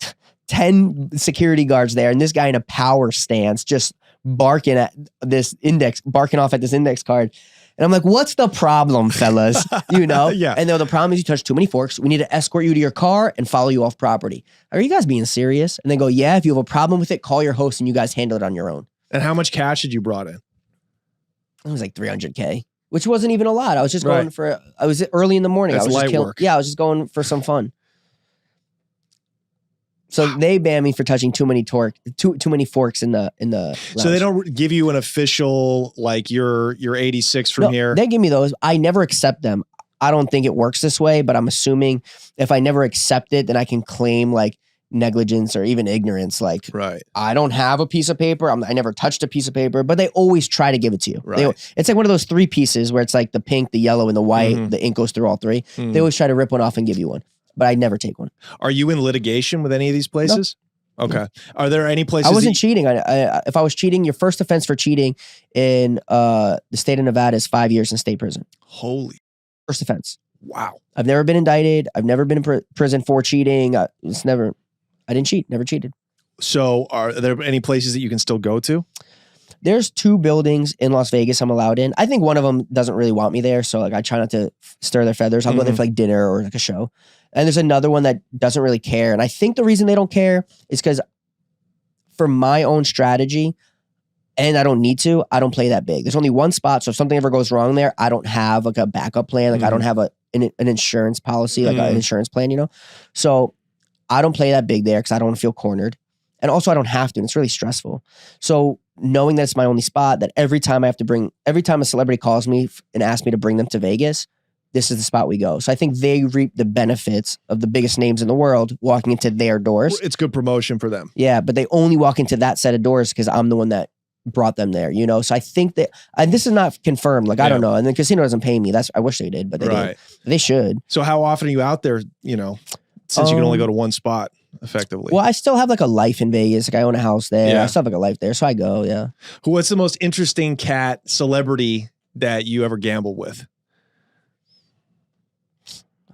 10 security guards there, and this guy in a power stance just barking off at this index card. And I'm like, "What's the problem, fellas?" Yeah. And the problem is you touched too many forks. We need to escort you to your car and follow you off property. Are you guys being serious? And they go, "Yeah, if you have a problem with it, call your host and you guys handle it on your own." And how much cash had you brought in? It was like $300K, which wasn't even a lot. I was just going I was early in the morning. That's I was light just work. Yeah, I was just going for some fun. So they banned me for touching too many forks in the lounge. So they don't give you an official, like you're 86 from here? They give me those. I never accept them. I don't think it works this way, but I'm assuming if I never accept it, then I can claim like negligence or even ignorance. Like, I don't have a piece of paper. I never touched a piece of paper, but they always try to give it to you. It's like one of those 3 pieces where it's like the pink, the yellow, and the white. The ink goes through all 3. They always try to rip one off and give you one, but I never take one. Are you in litigation with any of these places? No. Okay. Are there any places? I wasn't cheating. If I was cheating, your first offense for cheating in the state of Nevada is 5 years in state prison. Holy. First offense. Wow. I've never been indicted. I've never been in prison for cheating. I didn't cheat. Never cheated. So are there any places that you can still go to? There's 2 buildings in Las Vegas I'm allowed in. I think one of them doesn't really want me there. So like I try not to stir their feathers. I'll go there for like dinner or like a show. And there's another one that doesn't really care. And I think the reason they don't care is because for my own strategy, and I don't need to, I don't play that big. There's only one spot, so if something ever goes wrong there, I don't have like a backup plan. Like I don't have an insurance policy, like an insurance plan, you know? So I don't play that big there because I don't want to feel cornered. And also I don't have to, and it's really stressful. So knowing that it's my only spot, that every time a celebrity calls me and asks me to bring them to Vegas, this is the spot we go. So I think they reap the benefits of the biggest names in the world walking into their doors. It's good promotion for them. Yeah, but they only walk into that set of doors because I'm the one that brought them there, you know? So I think that, and this is not confirmed, like I don't know. And the casino doesn't pay me. I wish they did, but they didn't. They should. So how often are you out there, you know, since you can only go to one spot effectively? Well, I still have like a life in Vegas. Like I own a house there. I still have like a life there. So I go, yeah. What's the most interesting cat celebrity that you ever gambled with?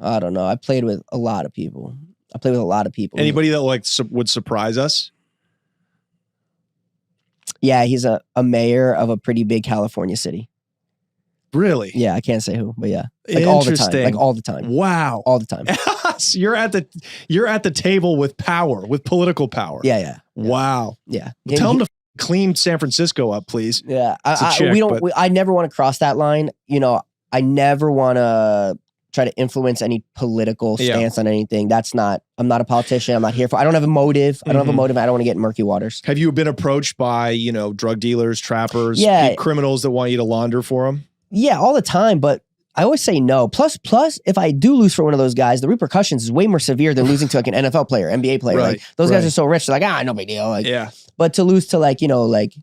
I don't know. I played with a lot of people. Anybody that like would surprise us? Yeah, he's a mayor of a pretty big California city. Really? Yeah, I can't say who, but yeah. Like all the time. Like all the time. Wow. All the time. So you're at the table with power, with political power. Yeah. Wow. Yeah. Well, tell him to clean San Francisco up, please. Yeah. I never want to cross that line. You know, I never want to try to influence any political stance on anything. I'm not a politician. I'm not here for, I don't have a motive. I don't have a motive. I don't want to get in murky waters. Have you been approached by, you know, drug dealers, trappers, criminals that want you to launder for them? Yeah, all the time. But I always say no. Plus, if I do lose for one of those guys, the repercussions is way more severe than losing to like an NFL player, NBA player. Like those guys are so rich. They're like, no big deal. Like, but to lose to like, you know, like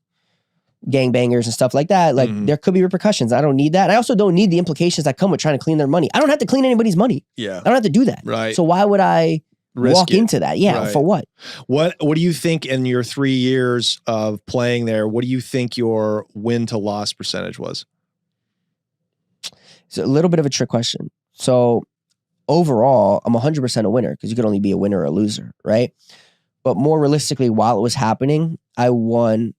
gangbangers and stuff like that, like there could be repercussions. I don't need that. I also don't need the implications that come with trying to clean their money. I don't have to clean anybody's money. Yeah. I don't have to do that. Right. So why would I walk into that? Yeah. For what? What do you think in your 3 years of playing there, what do you think your win to loss percentage was? It's a little bit of a trick question. So overall, I'm 100% a winner because you could only be a winner or a loser, right? But more realistically, while it was happening, I won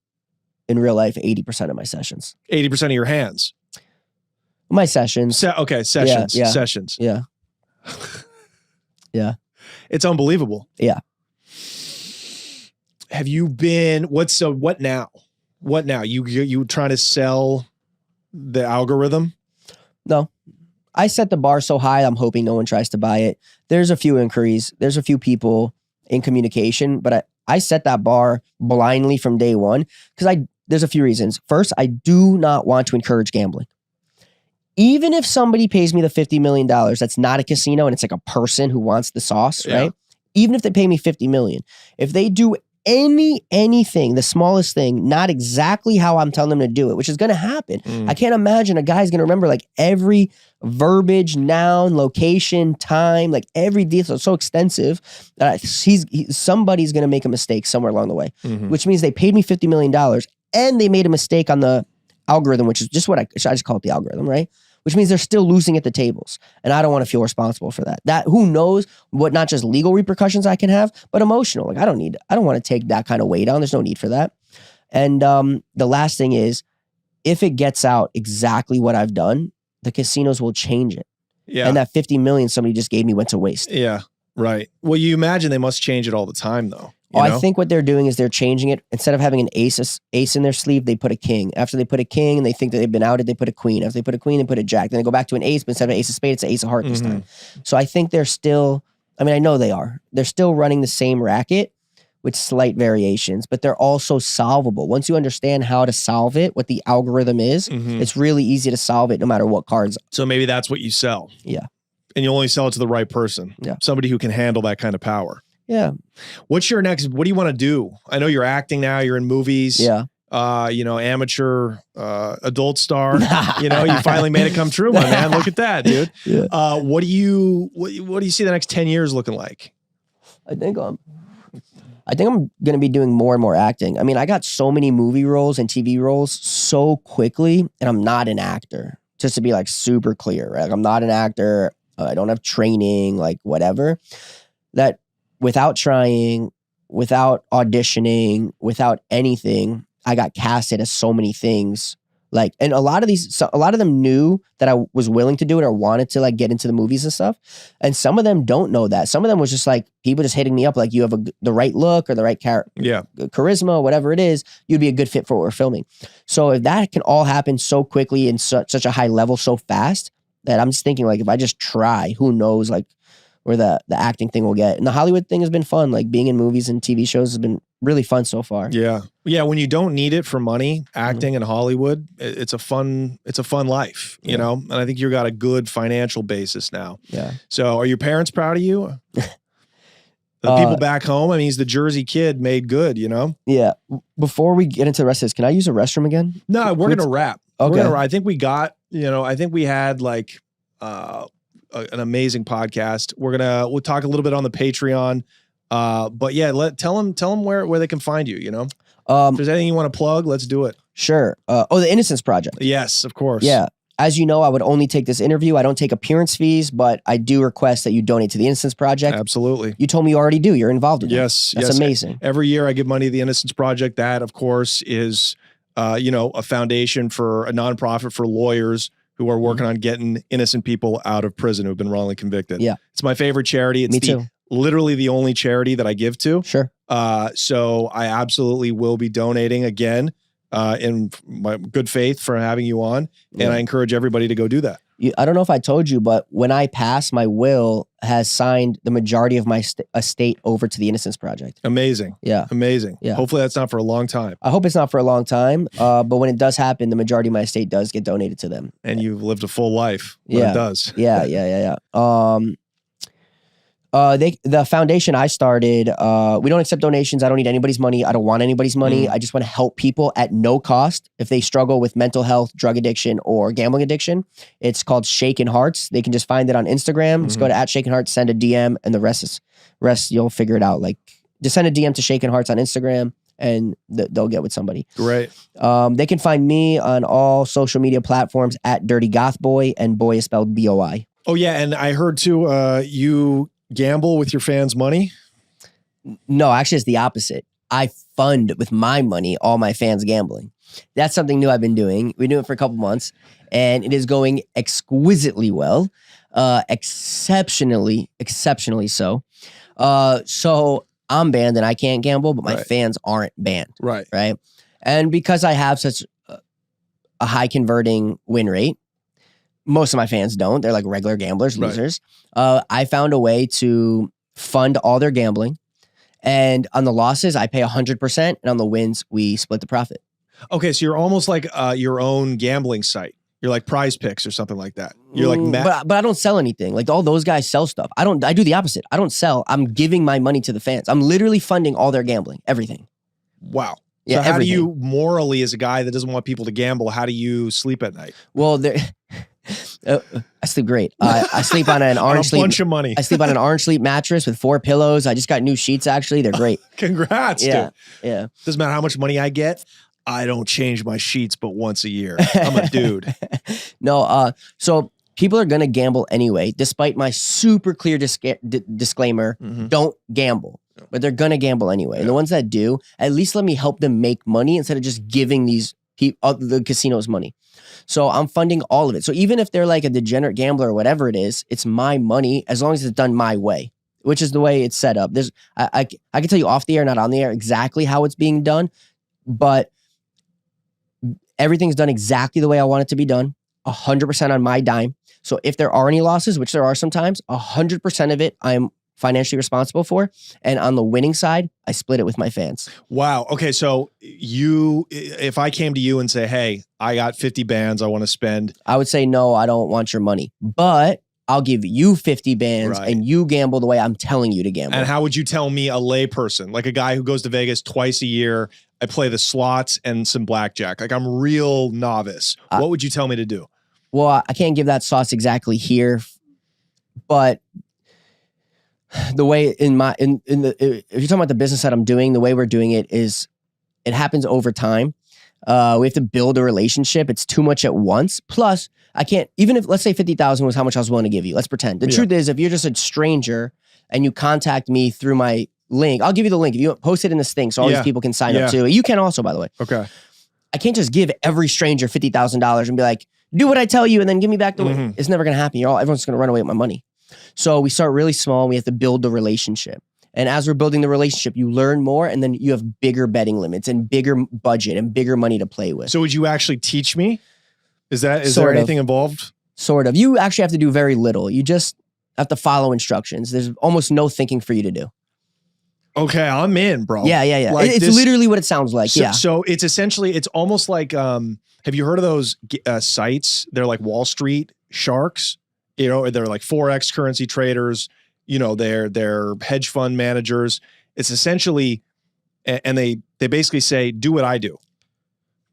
in real life 80% of my sessions. 80% of your hands? My sessions. Sessions. Yeah. Sessions. Yeah. Yeah. It's unbelievable. Yeah. Have you been, what now? What now? You trying to sell the algorithm? No. I set the bar so high, I'm hoping no one tries to buy it. There's a few inquiries. There's a few people in communication, but I set that bar blindly from day one because there's a few reasons. First, I do not want to encourage gambling. Even if somebody pays me the $50 million, that's not a casino and it's like a person who wants the sauce, right? Even if they pay me $50 million, if they do anything, the smallest thing, not exactly how I'm telling them to do it, which is going to happen. I can't imagine a guy's going to remember like every verbiage, noun, location, time, like every detail. It's so extensive that somebody's going to make a mistake somewhere along the way, which means they paid me $50 million and they made a mistake on the algorithm, which is just I just call it the algorithm, right? Which means they're still losing at the tables. And I don't want to feel responsible for that. Who knows what not just legal repercussions I can have, but emotional. Like I don't want to take that kind of weight on. There's no need for that. And the last thing is, if it gets out exactly what I've done, the casinos will change it. Yeah. And that 50 million somebody just gave me went to waste. Yeah. Right. Well, you imagine they must change it all the time though. I think what they're doing is they're changing it. Instead of having an ace in their sleeve, they put a king. After they put a king and they think that they've been outed, they put a queen. After they put a queen, they put a jack. Then they go back to an ace, but instead of an ace of spades, it's an ace of heart this time. So I think they're still, I know they are. They're still running the same racket with slight variations, but they're also solvable. Once you understand how to solve it, what the algorithm is, it's really easy to solve it no matter what cards. So maybe that's what you sell. Yeah. And you only sell it to the right person. Yeah. Somebody who can handle that kind of power. Yeah. What's your next, what do you want to do? I know you're acting now, you're in movies. Yeah. Amateur adult star. You finally made it come true, my man. Look at that, dude. Yeah. What do you see the next 10 years looking like? I think I'm going to be doing more and more acting. I got so many movie roles and TV roles so quickly, and I'm not an actor. Just to be like super clear, right? Like, I'm not an actor. I don't have training, like whatever. That without trying, without auditioning, without anything, I got casted as so many things Like, and a lot of them knew that I was willing to do it or wanted to like get into the movies and stuff. And some of them don't know that. Some of them was just like people just hitting me up like, you have the right look or the right charisma, whatever it is, you'd be a good fit for what we're filming. So if that can all happen so quickly and such a high level so fast, that I'm just thinking like, if I just try, who knows like where the acting thing will get. And the Hollywood thing has been fun. Like being in movies and TV shows has been really fun so far. Yeah. Yeah. When you don't need it for money, acting in Hollywood, it's a fun life, you know? And I think you got a good financial basis now. Yeah. So are your parents proud of you? The people back home, I mean, he's the Jersey kid made good, you know? Yeah. Before we get into the rest of this, can I use a restroom again? No, we're going to wrap. Okay. I think we got, I think we had like, an amazing podcast. We'll talk a little bit on the Patreon. But yeah, tell them where they can find you, you know? If there's anything you want to plug, let's do it. Sure. The Innocence Project. Yes, of course. Yeah. As you know, I would only take this interview. I don't take appearance fees, but I do request that you donate to the Innocence Project. Absolutely. You told me you already do. You're involved in Yes. that. That's amazing. Every year I give money to the Innocence Project. That, of course, is, a foundation for a nonprofit for lawyers who are working on getting innocent people out of prison who've been wrongly convicted. Yeah. It's my favorite charity. It's Me too. Literally the only charity that I give to. Sure. So I absolutely will be donating again in my good faith for having you on. And I encourage everybody to go do that. I don't know if I told you, but when I pass, my will has signed the majority of my estate over to the Innocence Project. Amazing. Yeah. Amazing. Yeah. Hopefully that's not for a long time. I hope it's not for a long time. But when it does happen, the majority of my estate does get donated to them. And you've lived a full life when it does. Yeah. The foundation I started, we don't accept donations. I don't need anybody's money. I don't want anybody's money. I just want to help people at no cost if they struggle with mental health, drug addiction, or gambling addiction. It's called Shaken Hearts. They can just find it on Instagram. Just go to @ShakenHearts, send a DM, and the rest you'll figure it out. Like just send a DM to Shaken Hearts on Instagram, and they'll get with somebody. Great. They can find me on all social media platforms @DirtyGothBoy, and boy is spelled BOI. Oh yeah, and I heard too, you gamble with your fans' money? No, actually, it's the opposite. I fund with my money all my fans' gambling. That's something new I've been doing. We've been doing it for a couple months, and it is going exquisitely well, exceptionally so. So I'm banned and I can't gamble, but my fans aren't banned. Right. And because I have such a high converting win rate, most of my fans don't. They're like regular gamblers, losers. I found a way to fund all their gambling. And on the losses, I pay 100%. And on the wins, we split the profit. Okay, so you're almost like your own gambling site. You're like Prize Picks or something like that. You're like, but I don't sell anything. Like all those guys sell stuff. I do the opposite. I don't sell. I'm giving my money to the fans. I'm literally funding all their gambling, everything. Wow. Yeah, so how do you morally, as a guy that doesn't want people to gamble, how do you sleep at night? Well, I sleep great. I sleep on an orange sleep. Bunch of money. I sleep on an orange sleep mattress with 4 pillows. I just got new sheets. Actually, they're great. Congrats, dude. Yeah. Doesn't matter how much money I get. I don't change my sheets, but once a year. I'm a dude. No. So people are gonna gamble anyway, despite my super clear disclaimer. Don't gamble. But they're gonna gamble anyway. And the ones that do, at least let me help them make money instead of just giving these the casinos money. So I'm funding all of it. So even if they're like a degenerate gambler or whatever it is, it's my money as long as it's done my way, which is the way it's set up. I can tell you off the air, not on the air, exactly how it's being done, but everything's done exactly the way I want it to be done, 100% on my dime. So if there are any losses, which there are sometimes, 100% of it I'm financially responsible for. And on the winning side, I split it with my fans. Wow. Okay. So if I came to you and say, hey, I got 50 bands I want to spend. I would say, no, I don't want your money, but I'll give you 50 bands and you gamble the way I'm telling you to gamble. And how would you tell me, a layperson, like a guy who goes to Vegas twice a year, I play the slots and some blackjack. Like I'm real novice. What would you tell me to do? Well, I can't give that sauce exactly here, but the way if you're talking about the business that I'm doing, the way we're doing it is it happens over time. We have to build a relationship. It's too much at once. Plus, I can't, even if, let's say 50,000 was how much I was willing to give you. Let's pretend. The truth is, if you're just a stranger and you contact me through my link, I'll give you the link. If you post it in this thing so all these people can sign up too. You can also, by the way. Okay. I can't just give every stranger $50,000 and be like, do what I tell you and then give me back the money. It's never going to happen. Everyone's going to run away with my money. So we start really small and we have to build the relationship. And as we're building the relationship, you learn more and then you have bigger betting limits and bigger budget and bigger money to play with. So would you actually teach me? Is there anything involved? Sort of. You actually have to do very little. You just have to follow instructions. There's almost no thinking for you to do. Okay, I'm in, bro. Yeah. Like it's literally what it sounds like. So it's essentially, it's almost like, have you heard of those sites? They're like Wall Street sharks, you know, they're like Forex currency traders, you know, they're hedge fund managers. It's essentially, and they basically say, do what I do.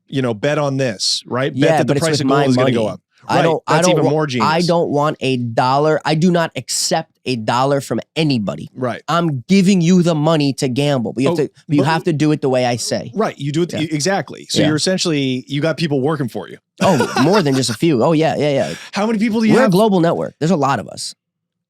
You know, bet on this, right? Bet that the price of gold is going to go up. Right. That's even more genius. I don't want $1. I do not accept $1 from anybody. Right. I'm giving you the money to gamble, but you have to do it the way I say. Right. You do it exactly. So you're essentially, you got people working for you. Oh, more than just a few. Oh yeah. How many people do you have? We're a global network. There's a lot of us.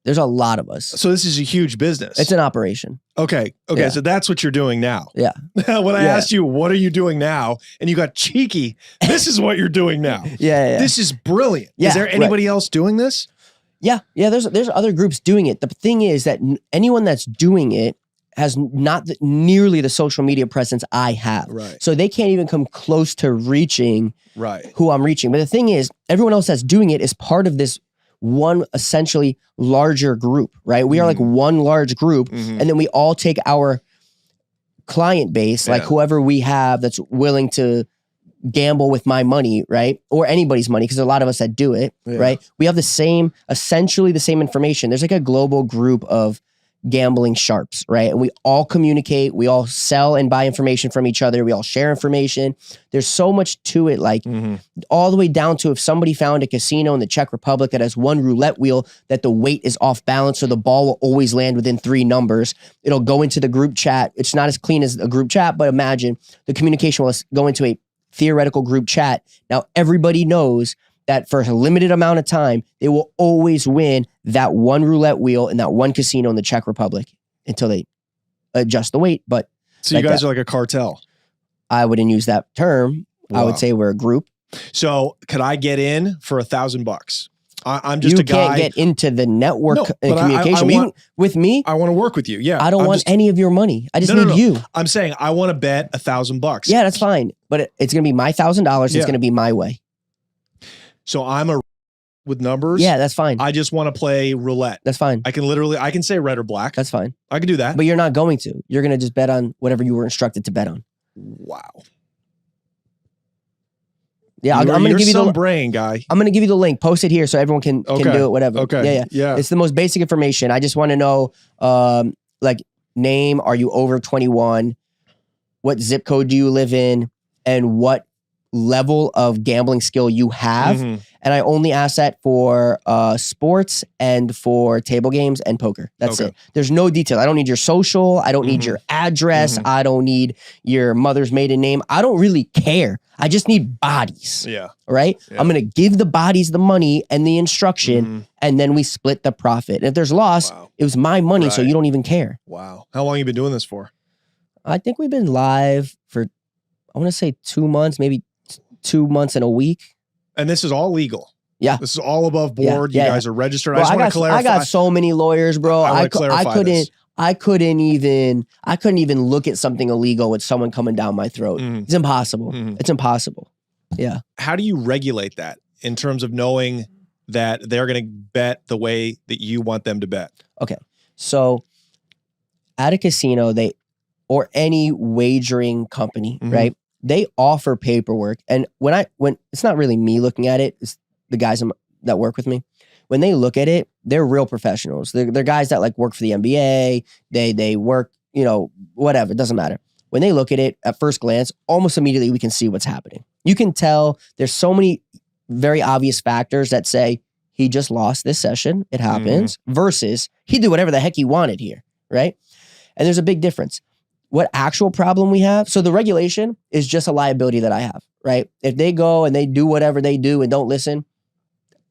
So this is a huge business. It's an operation. Okay. Yeah. So that's what you're doing now. Yeah. When I asked you, what are you doing now? And you got cheeky. This is what you're doing now. Yeah. This is brilliant. Yeah, is there anybody else doing this? Yeah. There's other groups doing it. The thing is that anyone that's doing it has not nearly the social media presence I have. Right. So they can't even come close to reaching who I'm reaching. But the thing is, everyone else that's doing it is part of this one essentially larger group, right? We are like one large group, and then we all take our client base, like whoever we have that's willing to gamble with my money, right? Or anybody's money, because a lot of us that do it, right? We have essentially the same information. There's like a global group of gambling sharps, right? And we all communicate, we all sell and buy information from each other, we all share information. There's so much to it, like all the way down to if somebody found a casino in the Czech Republic that has one roulette wheel that the weight is off balance, so the ball will always land within 3 numbers. It'll go into the group chat. It's not as clean as a group chat, but imagine the communication will go into a theoretical group chat. Now everybody knows that for a limited amount of time, they will always win that one roulette wheel in that one casino in the Czech Republic until they adjust the weight. But so you guys are like a cartel. I wouldn't use that term. Wow. I would say we're a group. So could I get in for $1,000? I'm just a guy. You can't get into the network and communication. With me, I want to work with you. Yeah. I don't want any of your money. I just need you. I'm saying I want to bet $1,000. Yeah, that's fine. But it's going to be my $1,000. It's going to be my way. So I'm with numbers. Yeah, that's fine. I just want to play roulette. That's fine. I can say red or black. That's fine. I can do that. But you're not going to. You're going to just bet on whatever you were instructed to bet on. Wow. Yeah, I'm going to give you the brain guy. I'm going to give you the link. Post it here so everyone can do it. Whatever. Okay. Yeah. It's the most basic information. I just want to know, like name. Are you over 21? What zip code do you live in? And what level of gambling skill you have. And I only ask that for sports and for table games and poker. That's it. There's no detail. I don't need your social. I don't need your address. I don't need your mother's maiden name. I don't really care. I just need bodies. Yeah. Right? Yeah. I'm going to give the bodies the money and the instruction, and then we split the profit. And if there's loss, it was my money, so you don't even care. Wow. How long have you been doing this for? I think we've been live for, I want to say 2 months, maybe 2 months and a week. And this is all legal. Yeah. This is all above board. You guys are registered. Bro, I just want to clarify. I got so many lawyers, bro. I couldn't even look at something illegal with someone coming down my throat. It's impossible. It's impossible. Yeah. How do you regulate that in terms of knowing that they're going to bet the way that you want them to bet? Okay. So at a casino, or any wagering company, right? They offer paperwork. And when it's not really me looking at it, it's the guys that work with me. When they look at it, they're real professionals. They're guys that like work for the NBA. They work, whatever. It doesn't matter. When they look at it at first glance, almost immediately we can see what's happening. You can tell there's so many very obvious factors that say he just lost this session. It happens versus he did whatever the heck he wanted here. Right. And there's a big difference. What actual problem we have. So the regulation is just a liability that I have, right? If they go and they do whatever they do and don't listen,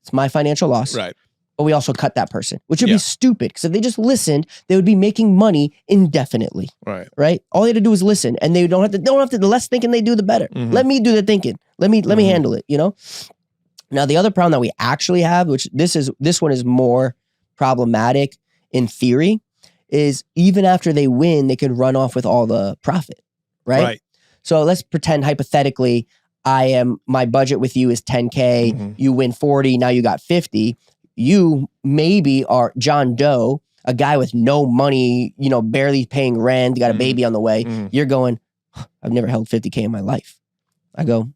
it's my financial loss. Right. but we also cut that person, which would be stupid because if they just listened, they would be making money indefinitely. Right. All they had to do is listen, and they don't have to. The less thinking they do, the better. Let me do the thinking. Let me handle it. You know. Now the other problem that we actually have, which this one is more problematic in theory, is even after they win, they can run off with all the profit. Right. So let's pretend hypothetically, my budget with you is 10K. You win 40. Now you got 50. You maybe are John Doe, a guy with no money, barely paying rent, got a baby on the way. You're going, I've never held 50K in my life. I go,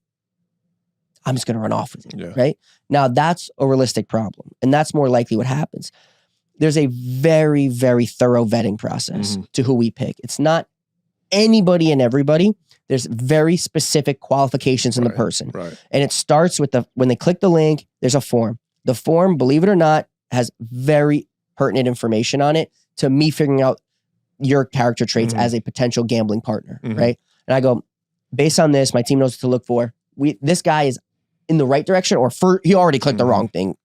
I'm just going to run off with it, right? Now that's a realistic problem. And that's more likely what happens. There's a very, very thorough vetting process to who we pick. It's not anybody and everybody. There's very specific qualifications in the person. And it starts with when they click the link, there's a form. The form, believe it or not, has very pertinent information on it to me figuring out your character traits as a potential gambling partner, right? And I go, based on this, my team knows what to look for. This guy is in the right direction, or he already clicked the wrong thing.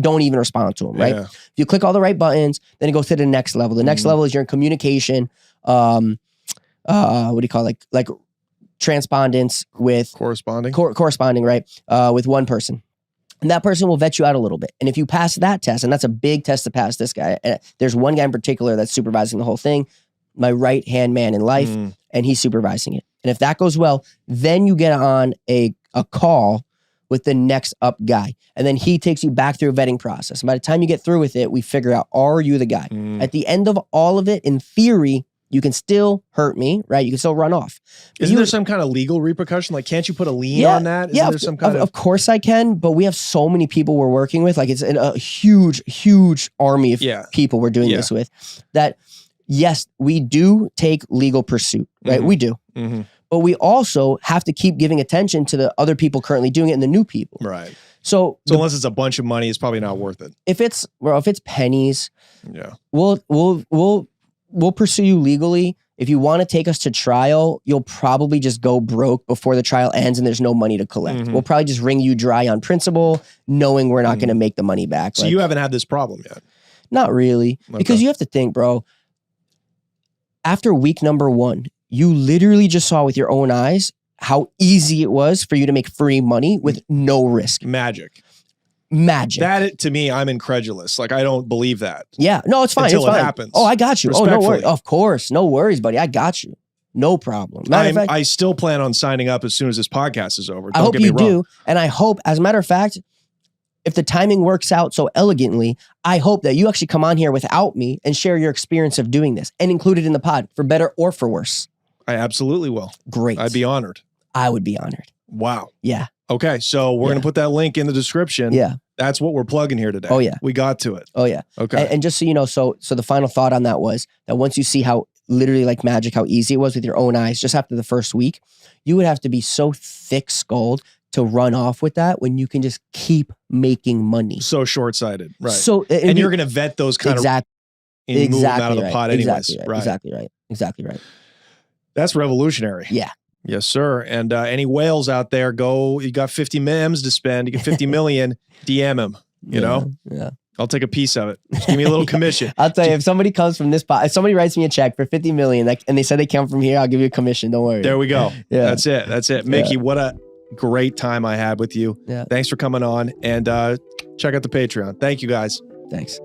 Don't even respond to him, right? If you click all the right buttons, then it goes to the next level. The next level is you're in communication. What do you call it? Like transpondence with corresponding, right? With one person. And that person will vet you out a little bit. And if you pass that test, and that's a big test to pass this guy, and there's one guy in particular that's supervising the whole thing, my right-hand man in life, and he's supervising it. And if that goes well, then you get on a call with the next up guy. And then he takes you back through a vetting process. And by the time you get through with it, we figure out, are you the guy? At the end of all of it, in theory, you can still hurt me, right? You can still run off. Isn't there some kind of legal repercussion? Like, can't you put a lien on that? Isn't there some kind of course I can, but we have so many people we're working with. Like, it's a huge, huge army of people we're doing this with. That, yes, we do take legal pursuit, right? We do. But we also have to keep giving attention to the other people currently doing it and the new people. Right. So unless it's a bunch of money, it's probably not worth it. If it's pennies, we'll pursue you legally. If you want to take us to trial, you'll probably just go broke before the trial ends and there's no money to collect. We'll probably just wring you dry on principle, knowing we're not going to make the money back. So you haven't had this problem yet? Not really. Okay. Because you have to think, bro, after week number 1, you literally just saw with your own eyes how easy it was for you to make free money with no risk. Magic. That, to me, I'm incredulous. Like, I don't believe that. Yeah. No, it's fine. Until it happens. Oh, I got you. Oh, no worries. Of course. No worries, buddy. I got you. No problem. I still plan on signing up as soon as this podcast is over. I hope you do. And I hope, as a matter of fact, if the timing works out so elegantly, I hope that you actually come on here without me and share your experience of doing this and include it in the pod, for better or for worse. I absolutely will. Great. I'd be honored. I would be honored. Wow. Yeah. Okay. So we're going to put that link in the description. Yeah. That's what we're plugging here today. Oh, yeah. We got to it. Oh, yeah. Okay. And just so you know, so the final thought on that was that once you see how literally like magic, how easy it was with your own eyes, just after the first week, you would have to be so thick-skulled to run off with that when you can just keep making money. So short-sighted. Right. So, and you're going to vet those kind of and move them out of the pot anyways. Exactly right. That's revolutionary. Yeah. Yes, sir. And any whales out there, you got 50 M's to spend. You get 50 million, DM him, you know? Yeah. I'll take a piece of it. Just give me a little commission. I'll tell you, if somebody comes from this pot, if somebody writes me a check for 50 million and they said they come from here, I'll give you a commission. Don't worry. There we go. Yeah. That's it. Mikki, what a great time I had with you. Yeah. Thanks for coming on, and check out the Patreon. Thank you, guys. Thanks.